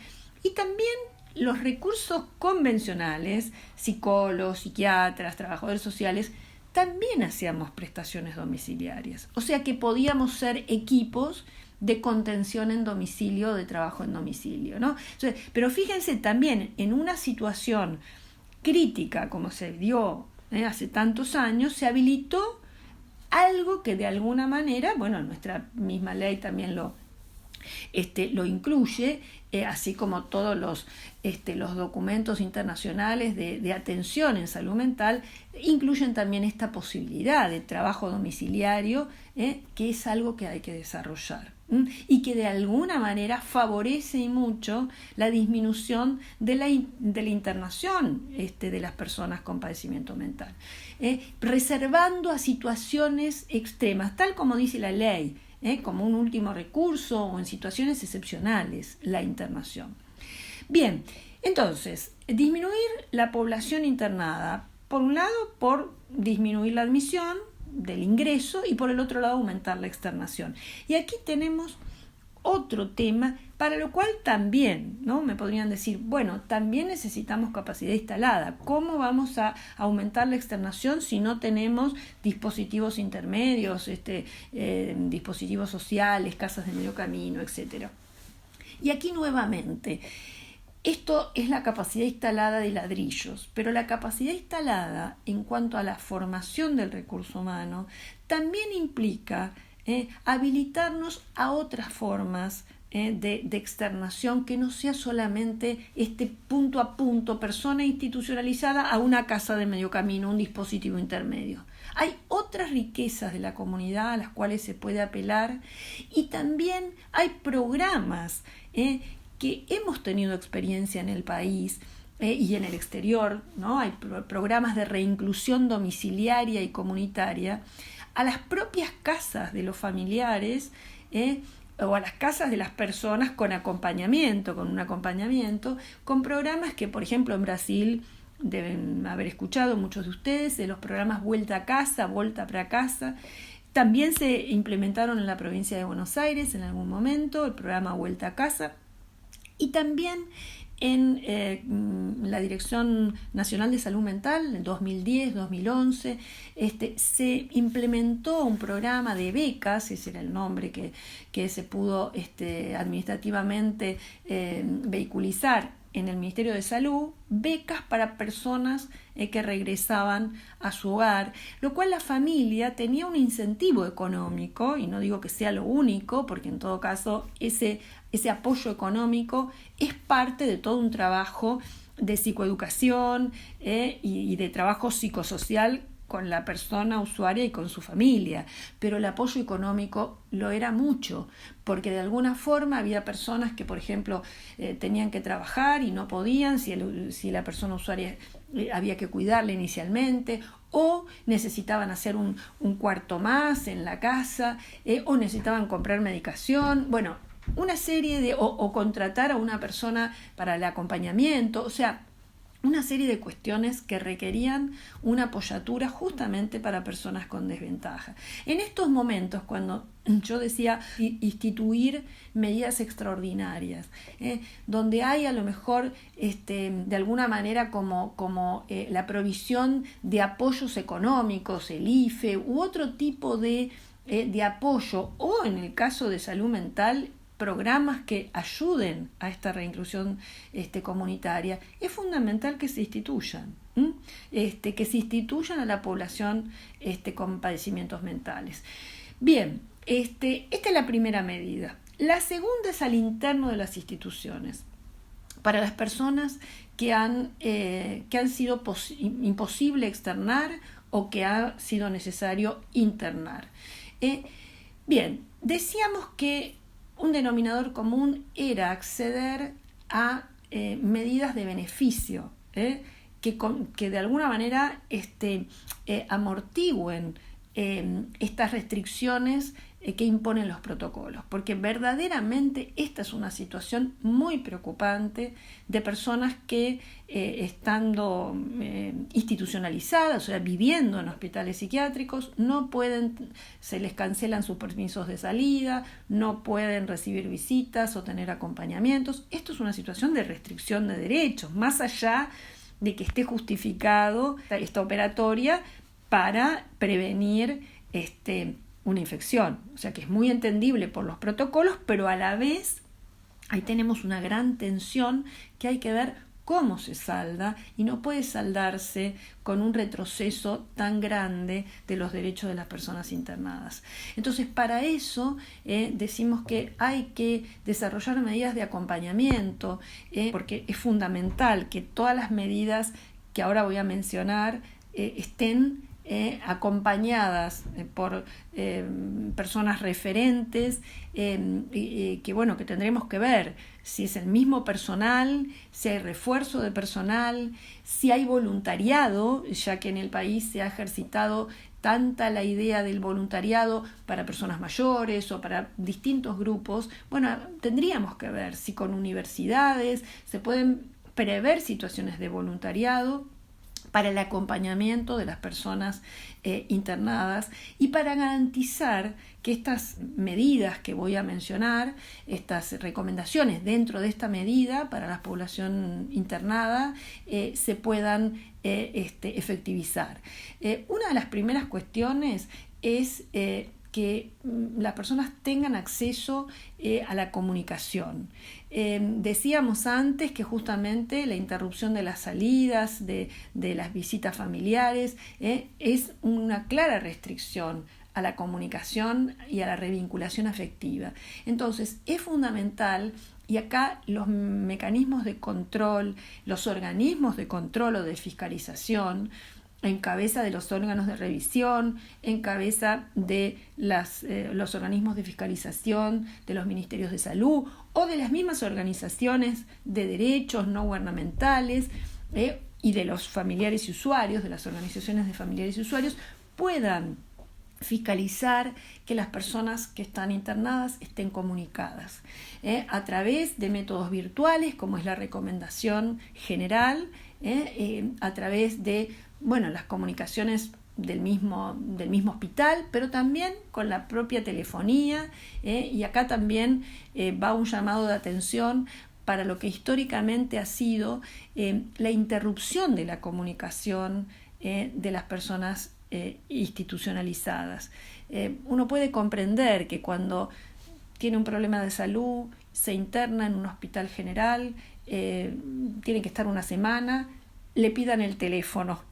y también los recursos convencionales, psicólogos, psiquiatras, trabajadores sociales, también hacíamos prestaciones domiciliarias. O sea que podíamos ser equipos de contención en domicilio, de trabajo en domicilio, ¿no? Entonces, pero fíjense también, en una situación crítica como se dio hace tantos años, se habilitó algo que de alguna manera, nuestra misma ley también lo incluye, así como todos los documentos internacionales de atención en salud mental, incluyen también esta posibilidad de trabajo domiciliario, que es algo que hay que desarrollar, y que de alguna manera favorece y mucho la disminución de la internación de las personas con padecimiento mental, reservando a situaciones extremas, tal como dice la ley, como un último recurso o en situaciones excepcionales la internación. Bien, entonces, disminuir la población internada, por un lado, por disminuir la admisión del ingreso y por el otro lado aumentar la externación. Y aquí tenemos otro tema para lo cual también, ¿no? Me podrían decir, bueno, también necesitamos capacidad instalada. ¿Cómo vamos a aumentar la externación si no tenemos dispositivos intermedios, dispositivos sociales, casas de medio camino, etcétera? Y aquí nuevamente, esto es la capacidad instalada de ladrillos, pero la capacidad instalada en cuanto a la formación del recurso humano también implica habilitarnos a otras formas de externación que no sea solamente punto a punto, persona institucionalizada a una casa de medio camino, un dispositivo intermedio. Hay otras riquezas de la comunidad a las cuales se puede apelar y también hay programas que hemos tenido experiencia en el país y en el exterior, ¿no? Hay programas de reinclusión domiciliaria y comunitaria a las propias casas de los familiares o a las casas de las personas con acompañamiento, con programas que, por ejemplo, en Brasil deben haber escuchado muchos de ustedes, de los programas Vuelta a Casa, Volta para Casa. También se implementaron en la provincia de Buenos Aires en algún momento el programa Vuelta a Casa. Y también en la Dirección Nacional de Salud Mental, en 2010-2011, se implementó un programa de becas, ese era el nombre que se pudo administrativamente vehiculizar en el Ministerio de Salud, becas para personas que regresaban a su hogar, lo cual la familia tenía un incentivo económico, y no digo que sea lo único, porque en todo caso ese apoyo económico es parte de todo un trabajo de psicoeducación y de trabajo psicosocial con la persona usuaria y con su familia, pero el apoyo económico lo era mucho, porque de alguna forma había personas que, por ejemplo, tenían que trabajar y no podían, si la persona usuaria había que cuidarla inicialmente, o necesitaban hacer un cuarto más en la casa, o necesitaban comprar medicación, bueno, una serie o contratar a una persona para el acompañamiento, o sea, una serie de cuestiones que requerían una apoyatura justamente para personas con desventaja. En estos momentos, cuando yo decía instituir medidas extraordinarias, donde hay a lo mejor de alguna manera como la provisión de apoyos económicos, el IFE u otro tipo de apoyo, o en el caso de salud mental, programas que ayuden a esta reinclusión comunitaria, es fundamental que se instituyan, que se instituyan a la población con padecimientos mentales. Bien, esta es la primera medida. La segunda es al interno de las instituciones, para las personas que han sido imposible externar o que ha sido necesario internar. Bien, decíamos que un denominador común era acceder a medidas de beneficio que de alguna manera amortigüen estas restricciones que imponen los protocolos, porque verdaderamente esta es una situación muy preocupante de personas que estando institucionalizadas, o sea, viviendo en hospitales psiquiátricos, no pueden, se les cancelan sus permisos de salida, no pueden recibir visitas o tener acompañamientos. Esto es una situación de restricción de derechos, más allá de que esté justificado esta operatoria para prevenir una infección, o sea que es muy entendible por los protocolos, pero a la vez ahí tenemos una gran tensión que hay que ver cómo se salda, y no puede saldarse con un retroceso tan grande de los derechos de las personas internadas. Entonces, para eso decimos que hay que desarrollar medidas de acompañamiento, porque es fundamental que todas las medidas que ahora voy a mencionar estén acompañadas por personas referentes que tendremos que ver si es el mismo personal, si hay refuerzo de personal, si hay voluntariado, ya que en el país se ha ejercitado tanta la idea del voluntariado para personas mayores o para distintos grupos. Bueno, tendríamos que ver si con universidades se pueden prever situaciones de voluntariado para el acompañamiento de las personas internadas y para garantizar que estas medidas que voy a mencionar, estas recomendaciones dentro de esta medida para la población internada, se puedan efectivizar. Una de las primeras cuestiones es que las personas tengan acceso a la comunicación. Decíamos antes que justamente la interrupción de las salidas, de las visitas familiares, es una clara restricción a la comunicación y a la revinculación afectiva. Entonces, es fundamental, y acá los mecanismos de control, los organismos de control o de fiscalización, en cabeza de los órganos de revisión, en cabeza de los organismos de fiscalización de los ministerios de salud o de las mismas organizaciones de derechos no gubernamentales y de los familiares y usuarios, de las organizaciones de familiares y usuarios, puedan fiscalizar que las personas que están internadas estén comunicadas a través de métodos virtuales, como es la recomendación general, a través de las comunicaciones del mismo hospital, pero también con la propia telefonía, y acá también va un llamado de atención para lo que históricamente ha sido la interrupción de la comunicación de las personas institucionalizadas. Uno puede comprender que cuando tiene un problema de salud, se interna en un hospital general, tiene que estar una semana, le pidan el teléfono.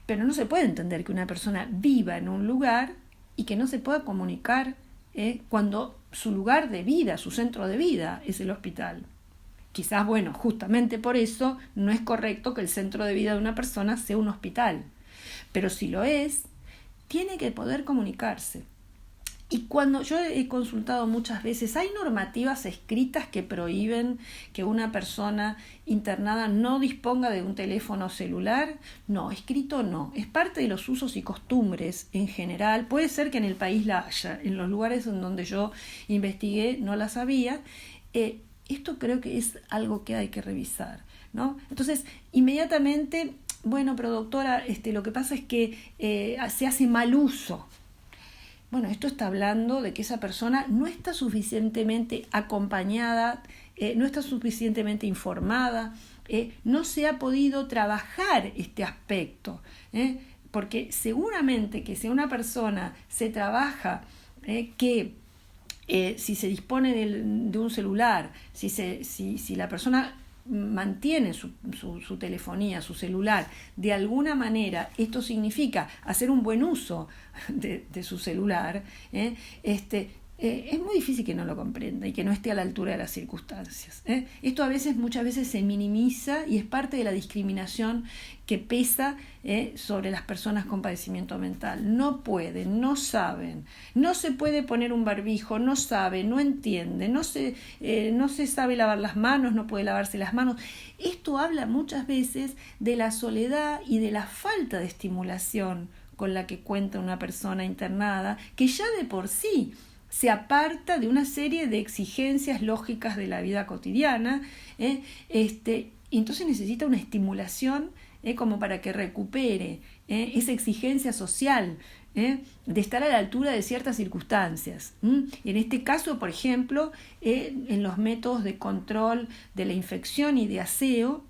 Pero no se puede entender que una persona viva en un lugar y que no se pueda comunicar cuando su lugar de vida, su centro de vida es el hospital. Quizás, justamente por eso no es correcto que el centro de vida de una persona sea un hospital. Pero si lo es, tiene que poder comunicarse. Y cuando yo he consultado muchas veces, ¿hay normativas escritas que prohíben que una persona internada no disponga de un teléfono celular? No, escrito no. Es parte de los usos y costumbres en general. Puede ser que en el país la haya. En los lugares en donde yo investigué no las había. Esto creo que es algo que hay que revisar, ¿no? Entonces, inmediatamente, pero doctora, lo que pasa es que se hace mal uso. Esto está hablando de que esa persona no está suficientemente acompañada, no está suficientemente informada, no se ha podido trabajar este aspecto, porque seguramente que si una persona se trabaja que si se dispone de un celular, si la persona mantiene su telefonía, su celular, de alguna manera, esto significa hacer un buen uso de su celular, es muy difícil que no lo comprenda y que no esté a la altura de las circunstancias. Esto muchas veces se minimiza y es parte de la discriminación que pesa sobre las personas con padecimiento mental. No pueden, no saben, no se puede poner un barbijo, no sabe, no entiende, no se sabe lavar las manos, no puede lavarse las manos. Esto habla muchas veces de la soledad y de la falta de estimulación con la que cuenta una persona internada, que ya de por sí se aparta de una serie de exigencias lógicas de la vida cotidiana, entonces necesita una estimulación como para que recupere esa exigencia social de estar a la altura de ciertas circunstancias. En este caso, por ejemplo, en los métodos de control de la infección y de aseo,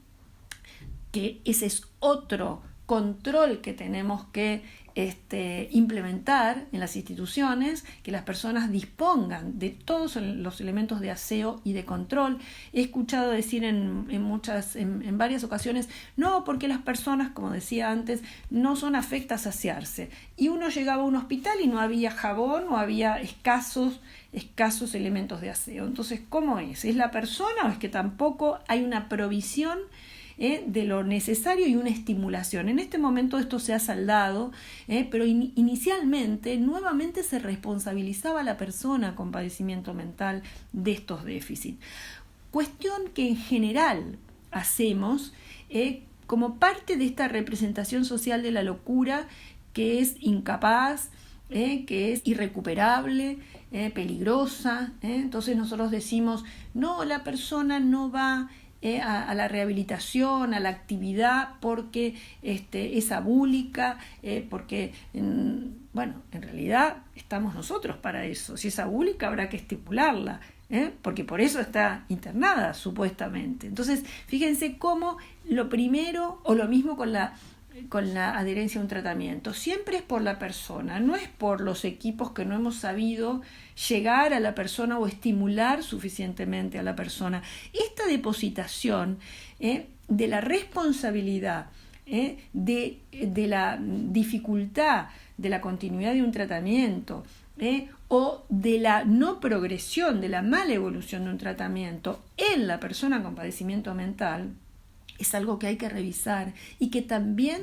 que ese es otro control que tenemos que implementar en las instituciones, que las personas dispongan de todos los elementos de aseo y de control. He escuchado decir en varias ocasiones, no, porque las personas, como decía antes, no son afectas a asearse. Y uno llegaba a un hospital y no había jabón o había escasos elementos de aseo. Entonces, ¿cómo es? ¿Es la persona o es que tampoco hay una provisión de lo necesario y una estimulación? En este momento esto se ha saldado, pero inicialmente nuevamente se responsabilizaba a la persona con padecimiento mental de estos déficits. Cuestión que en general hacemos como parte de esta representación social de la locura que es incapaz, que es irrecuperable, peligrosa. Entonces nosotros decimos, no, la persona no va a la rehabilitación, a la actividad, porque es abúlica, porque, bueno, en realidad estamos nosotros para eso. Si es abúlica habrá que estimularla, porque por eso está internada, supuestamente. Entonces, fíjense cómo lo primero, o lo mismo con la adherencia a un tratamiento, siempre es por la persona, no es por los equipos que no hemos sabido llegar a la persona o estimular suficientemente a la persona. Esta depositación de la responsabilidad, de la dificultad de la continuidad de un tratamiento, o de la no progresión, de la mala evolución de un tratamiento en la persona con padecimiento mental, es algo que hay que revisar y que también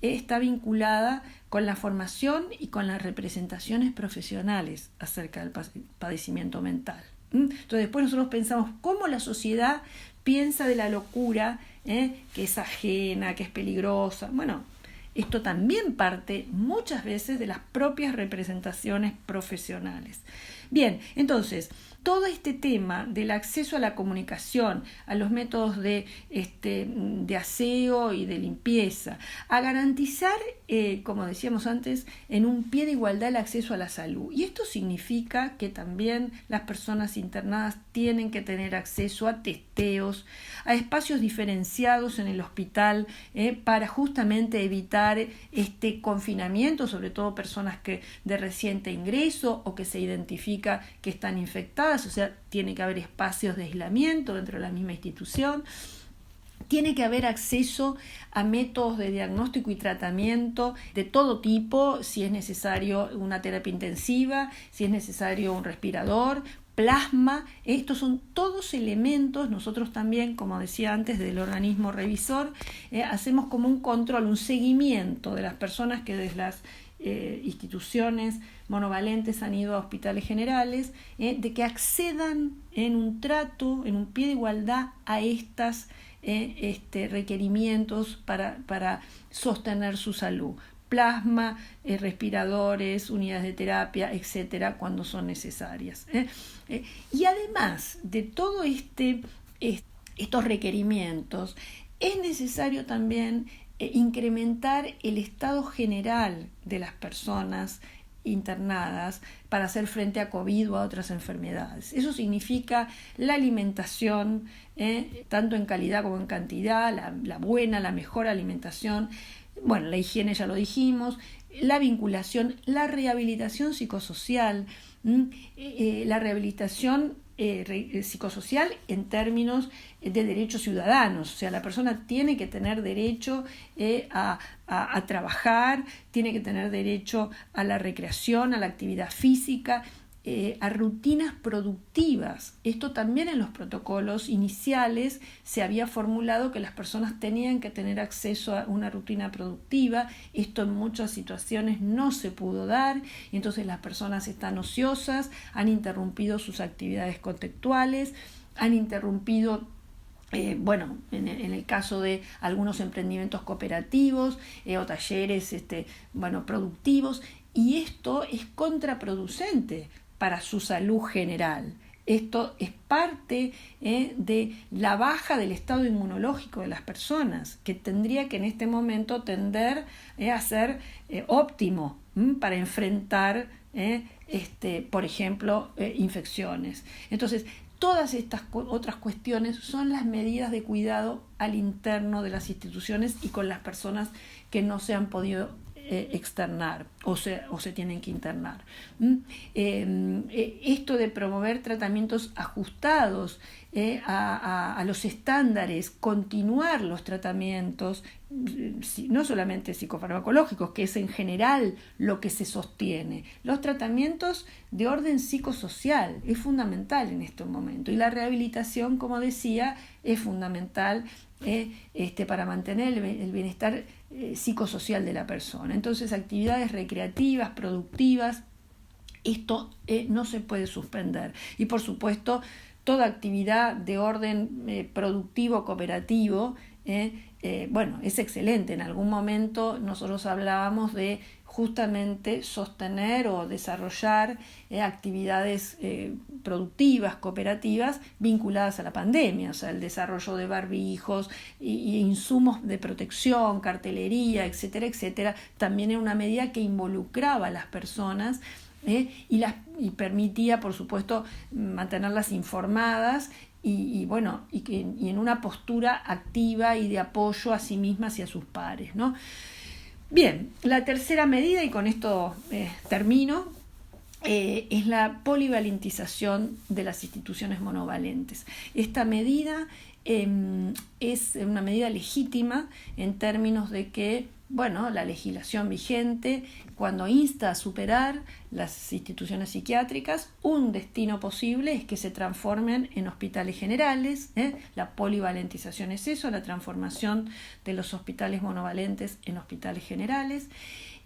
está vinculada con la formación y con las representaciones profesionales acerca del padecimiento mental. Entonces después nosotros pensamos cómo la sociedad piensa de la locura, que es ajena, que es peligrosa. Bueno, esto también parte muchas veces de las propias representaciones profesionales. Bien, entonces, todo este tema del acceso a la comunicación, a los métodos de aseo y de limpieza, a garantizar, como decíamos antes, en un pie de igualdad el acceso a la salud. Y esto significa que también las personas internadas tienen que tener acceso a testeos, a espacios diferenciados en el hospital, para justamente evitar este confinamiento, sobre todo personas que de reciente ingreso o que se identifica que están infectadas. O sea, tiene que haber espacios de aislamiento dentro de la misma institución. Tiene que haber acceso a métodos de diagnóstico y tratamiento de todo tipo, si es necesario una terapia intensiva, si es necesario un respirador, plasma. Estos son todos elementos. Nosotros también, como decía antes, del organismo revisor, hacemos como un control, un seguimiento de las personas que desde las instituciones monovalentes han ido a hospitales generales, de que accedan en un trato, en un pie de igualdad a estas requerimientos para sostener su salud. Plasma, respiradores, unidades de terapia, etcétera, cuando son necesarias. Y además de todo estos requerimientos, es necesario también incrementar el estado general de las personas internadas para hacer frente a COVID o a otras enfermedades. Eso significa la alimentación, tanto en calidad como en cantidad, la buena, la mejor alimentación. Bueno, la higiene ya lo dijimos, la vinculación, la rehabilitación psicosocial, la rehabilitación psicosocial en términos de derechos ciudadanos. O sea, la persona tiene que tener derecho a trabajar, tiene que tener derecho a la recreación, a la actividad física, a rutinas productivas. Esto también en los protocolos iniciales se había formulado que las personas tenían que tener acceso a una rutina productiva. Esto en muchas situaciones no se pudo dar, y entonces las personas están ociosas, han interrumpido sus actividades contextuales, han interrumpido en el caso de algunos emprendimientos cooperativos o talleres productivos, y esto es contraproducente para su salud general. Esto es parte de la baja del estado inmunológico de las personas, que tendría que en este momento tender a ser óptimo para enfrentar, por ejemplo, infecciones. Entonces, todas estas otras cuestiones son las medidas de cuidado al interno de las instituciones y con las personas que no se han podido externar o se tienen que internar. Esto de promover tratamientos ajustados a los estándares, continuar los tratamientos, no solamente psicofarmacológicos, que es en general lo que se sostiene, los tratamientos de orden psicosocial es fundamental en este momento, y la rehabilitación, como decía, es fundamental para mantener el bienestar psicosocial de la persona. Entonces, actividades recreativas, productivas, esto no se puede suspender. Y por supuesto, toda actividad de orden productivo, cooperativo, es excelente. En algún momento nosotros hablábamos de justamente sostener o desarrollar actividades productivas, cooperativas, vinculadas a la pandemia, o sea, el desarrollo de barbijos y insumos de protección, cartelería, etcétera, etcétera, también en una medida que involucraba a las personas y permitía, por supuesto, mantenerlas informadas y en una postura activa y de apoyo a sí mismas y a sus pares, ¿no? Bien, la tercera medida, y con esto termino, es la polivalentización de las instituciones monovalentes. Esta medida es una medida legítima en términos de que, la legislación vigente, cuando insta a superar las instituciones psiquiátricas, un destino posible es que se transformen en hospitales generales. La polivalentización es eso, la transformación de los hospitales monovalentes en hospitales generales.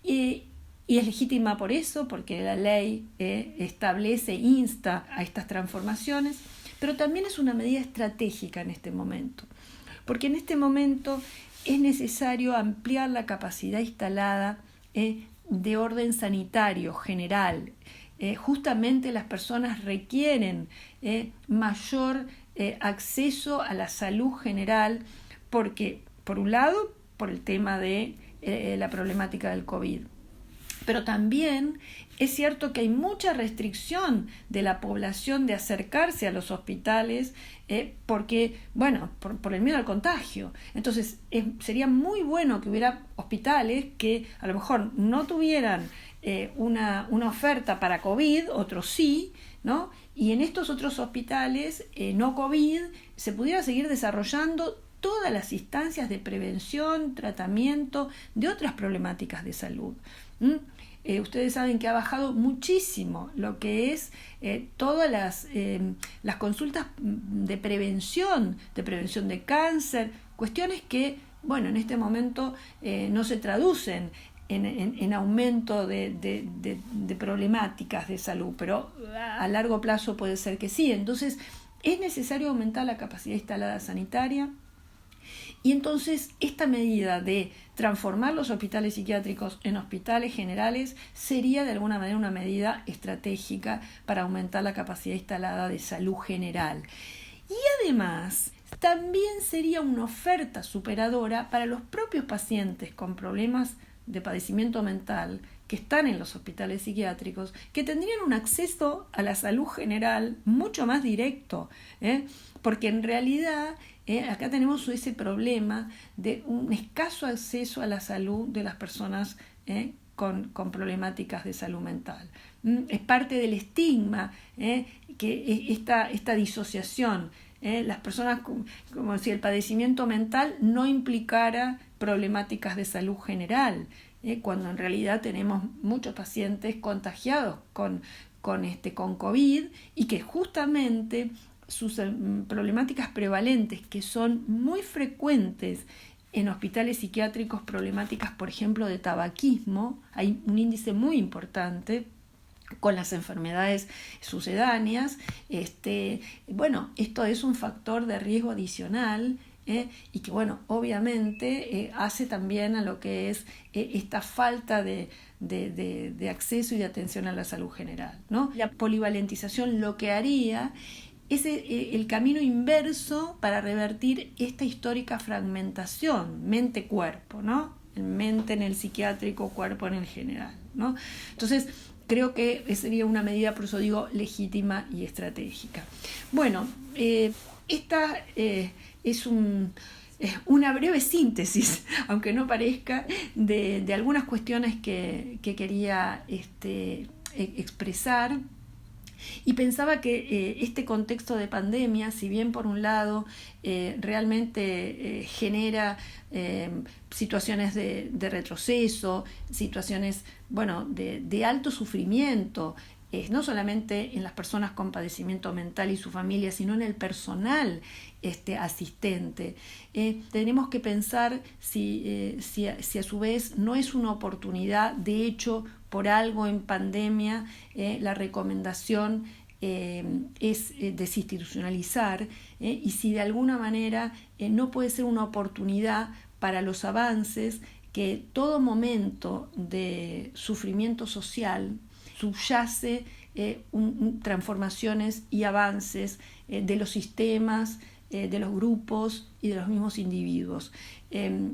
Y es legítima por eso, porque la ley establece, insta a estas transformaciones, pero también es una medida estratégica en este momento, porque en este momento es necesario ampliar la capacidad instalada de orden sanitario general. Justamente las personas requieren mayor acceso a la salud general, porque, por un lado, por el tema de la problemática del COVID. Pero también es cierto que hay mucha restricción de la población de acercarse a los hospitales porque, por el miedo al contagio. Entonces, sería muy bueno que hubiera hospitales que a lo mejor no tuvieran una oferta para COVID, otros sí, ¿no? Y en estos otros hospitales no COVID se pudiera seguir desarrollando todas las instancias de prevención, tratamiento de otras problemáticas de salud. Ustedes saben que ha bajado muchísimo lo que es todas las consultas de prevención de cáncer, cuestiones que, en este momento no se traducen en aumento de problemáticas de salud, pero a largo plazo puede ser que sí. Entonces, es necesario aumentar la capacidad instalada sanitaria. Y entonces esta medida de transformar los hospitales psiquiátricos en hospitales generales sería de alguna manera una medida estratégica para aumentar la capacidad instalada de salud general. Y además también sería una oferta superadora para los propios pacientes con problemas de padecimiento mental que están en los hospitales psiquiátricos, que tendrían un acceso a la salud general mucho más directo, porque en realidad acá tenemos ese problema de un escaso acceso a la salud de las personas con problemáticas de salud mental. Es parte del estigma que esta disociación, las personas como si el padecimiento mental no implicara problemáticas de salud general, cuando en realidad tenemos muchos pacientes contagiados con COVID y que justamente sus problemáticas prevalentes, que son muy frecuentes en hospitales psiquiátricos, problemáticas, por ejemplo, de tabaquismo, hay un índice muy importante con las enfermedades sucedáneas. Esto es un factor de riesgo adicional y que, obviamente hace también a lo que es esta falta de acceso y de atención a la salud general, ¿no? La polivalentización lo que haría es el camino inverso para revertir esta histórica fragmentación mente-cuerpo, ¿no? Mente en el psiquiátrico, cuerpo en el general, ¿no? Entonces, creo que sería una medida, por eso digo, legítima y estratégica. Esta es una breve síntesis, aunque no parezca, de algunas cuestiones que quería expresar. Y pensaba que este contexto de pandemia, si bien por un lado realmente genera situaciones de retroceso, situaciones de alto sufrimiento, no solamente en las personas con padecimiento mental y su familia, sino en el personal asistente. Tenemos que pensar si a su vez no es una oportunidad. De hecho, por algo en pandemia la recomendación es desinstitucionalizar, y si de alguna manera no puede ser una oportunidad para los avances, que todo momento de sufrimiento social subyace transformaciones y avances de los sistemas, de los grupos y de los mismos individuos.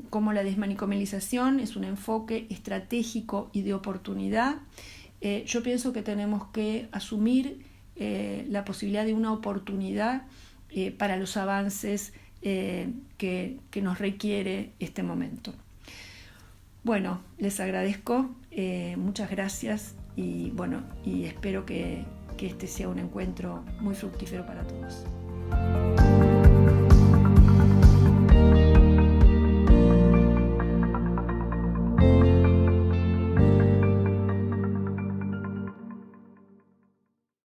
Como la desmanicomalización es un enfoque estratégico y de oportunidad, yo pienso que tenemos que asumir la posibilidad de una oportunidad para los avances que nos requiere este momento. Bueno, les agradezco, muchas gracias y espero que este sea un encuentro muy fructífero para todos.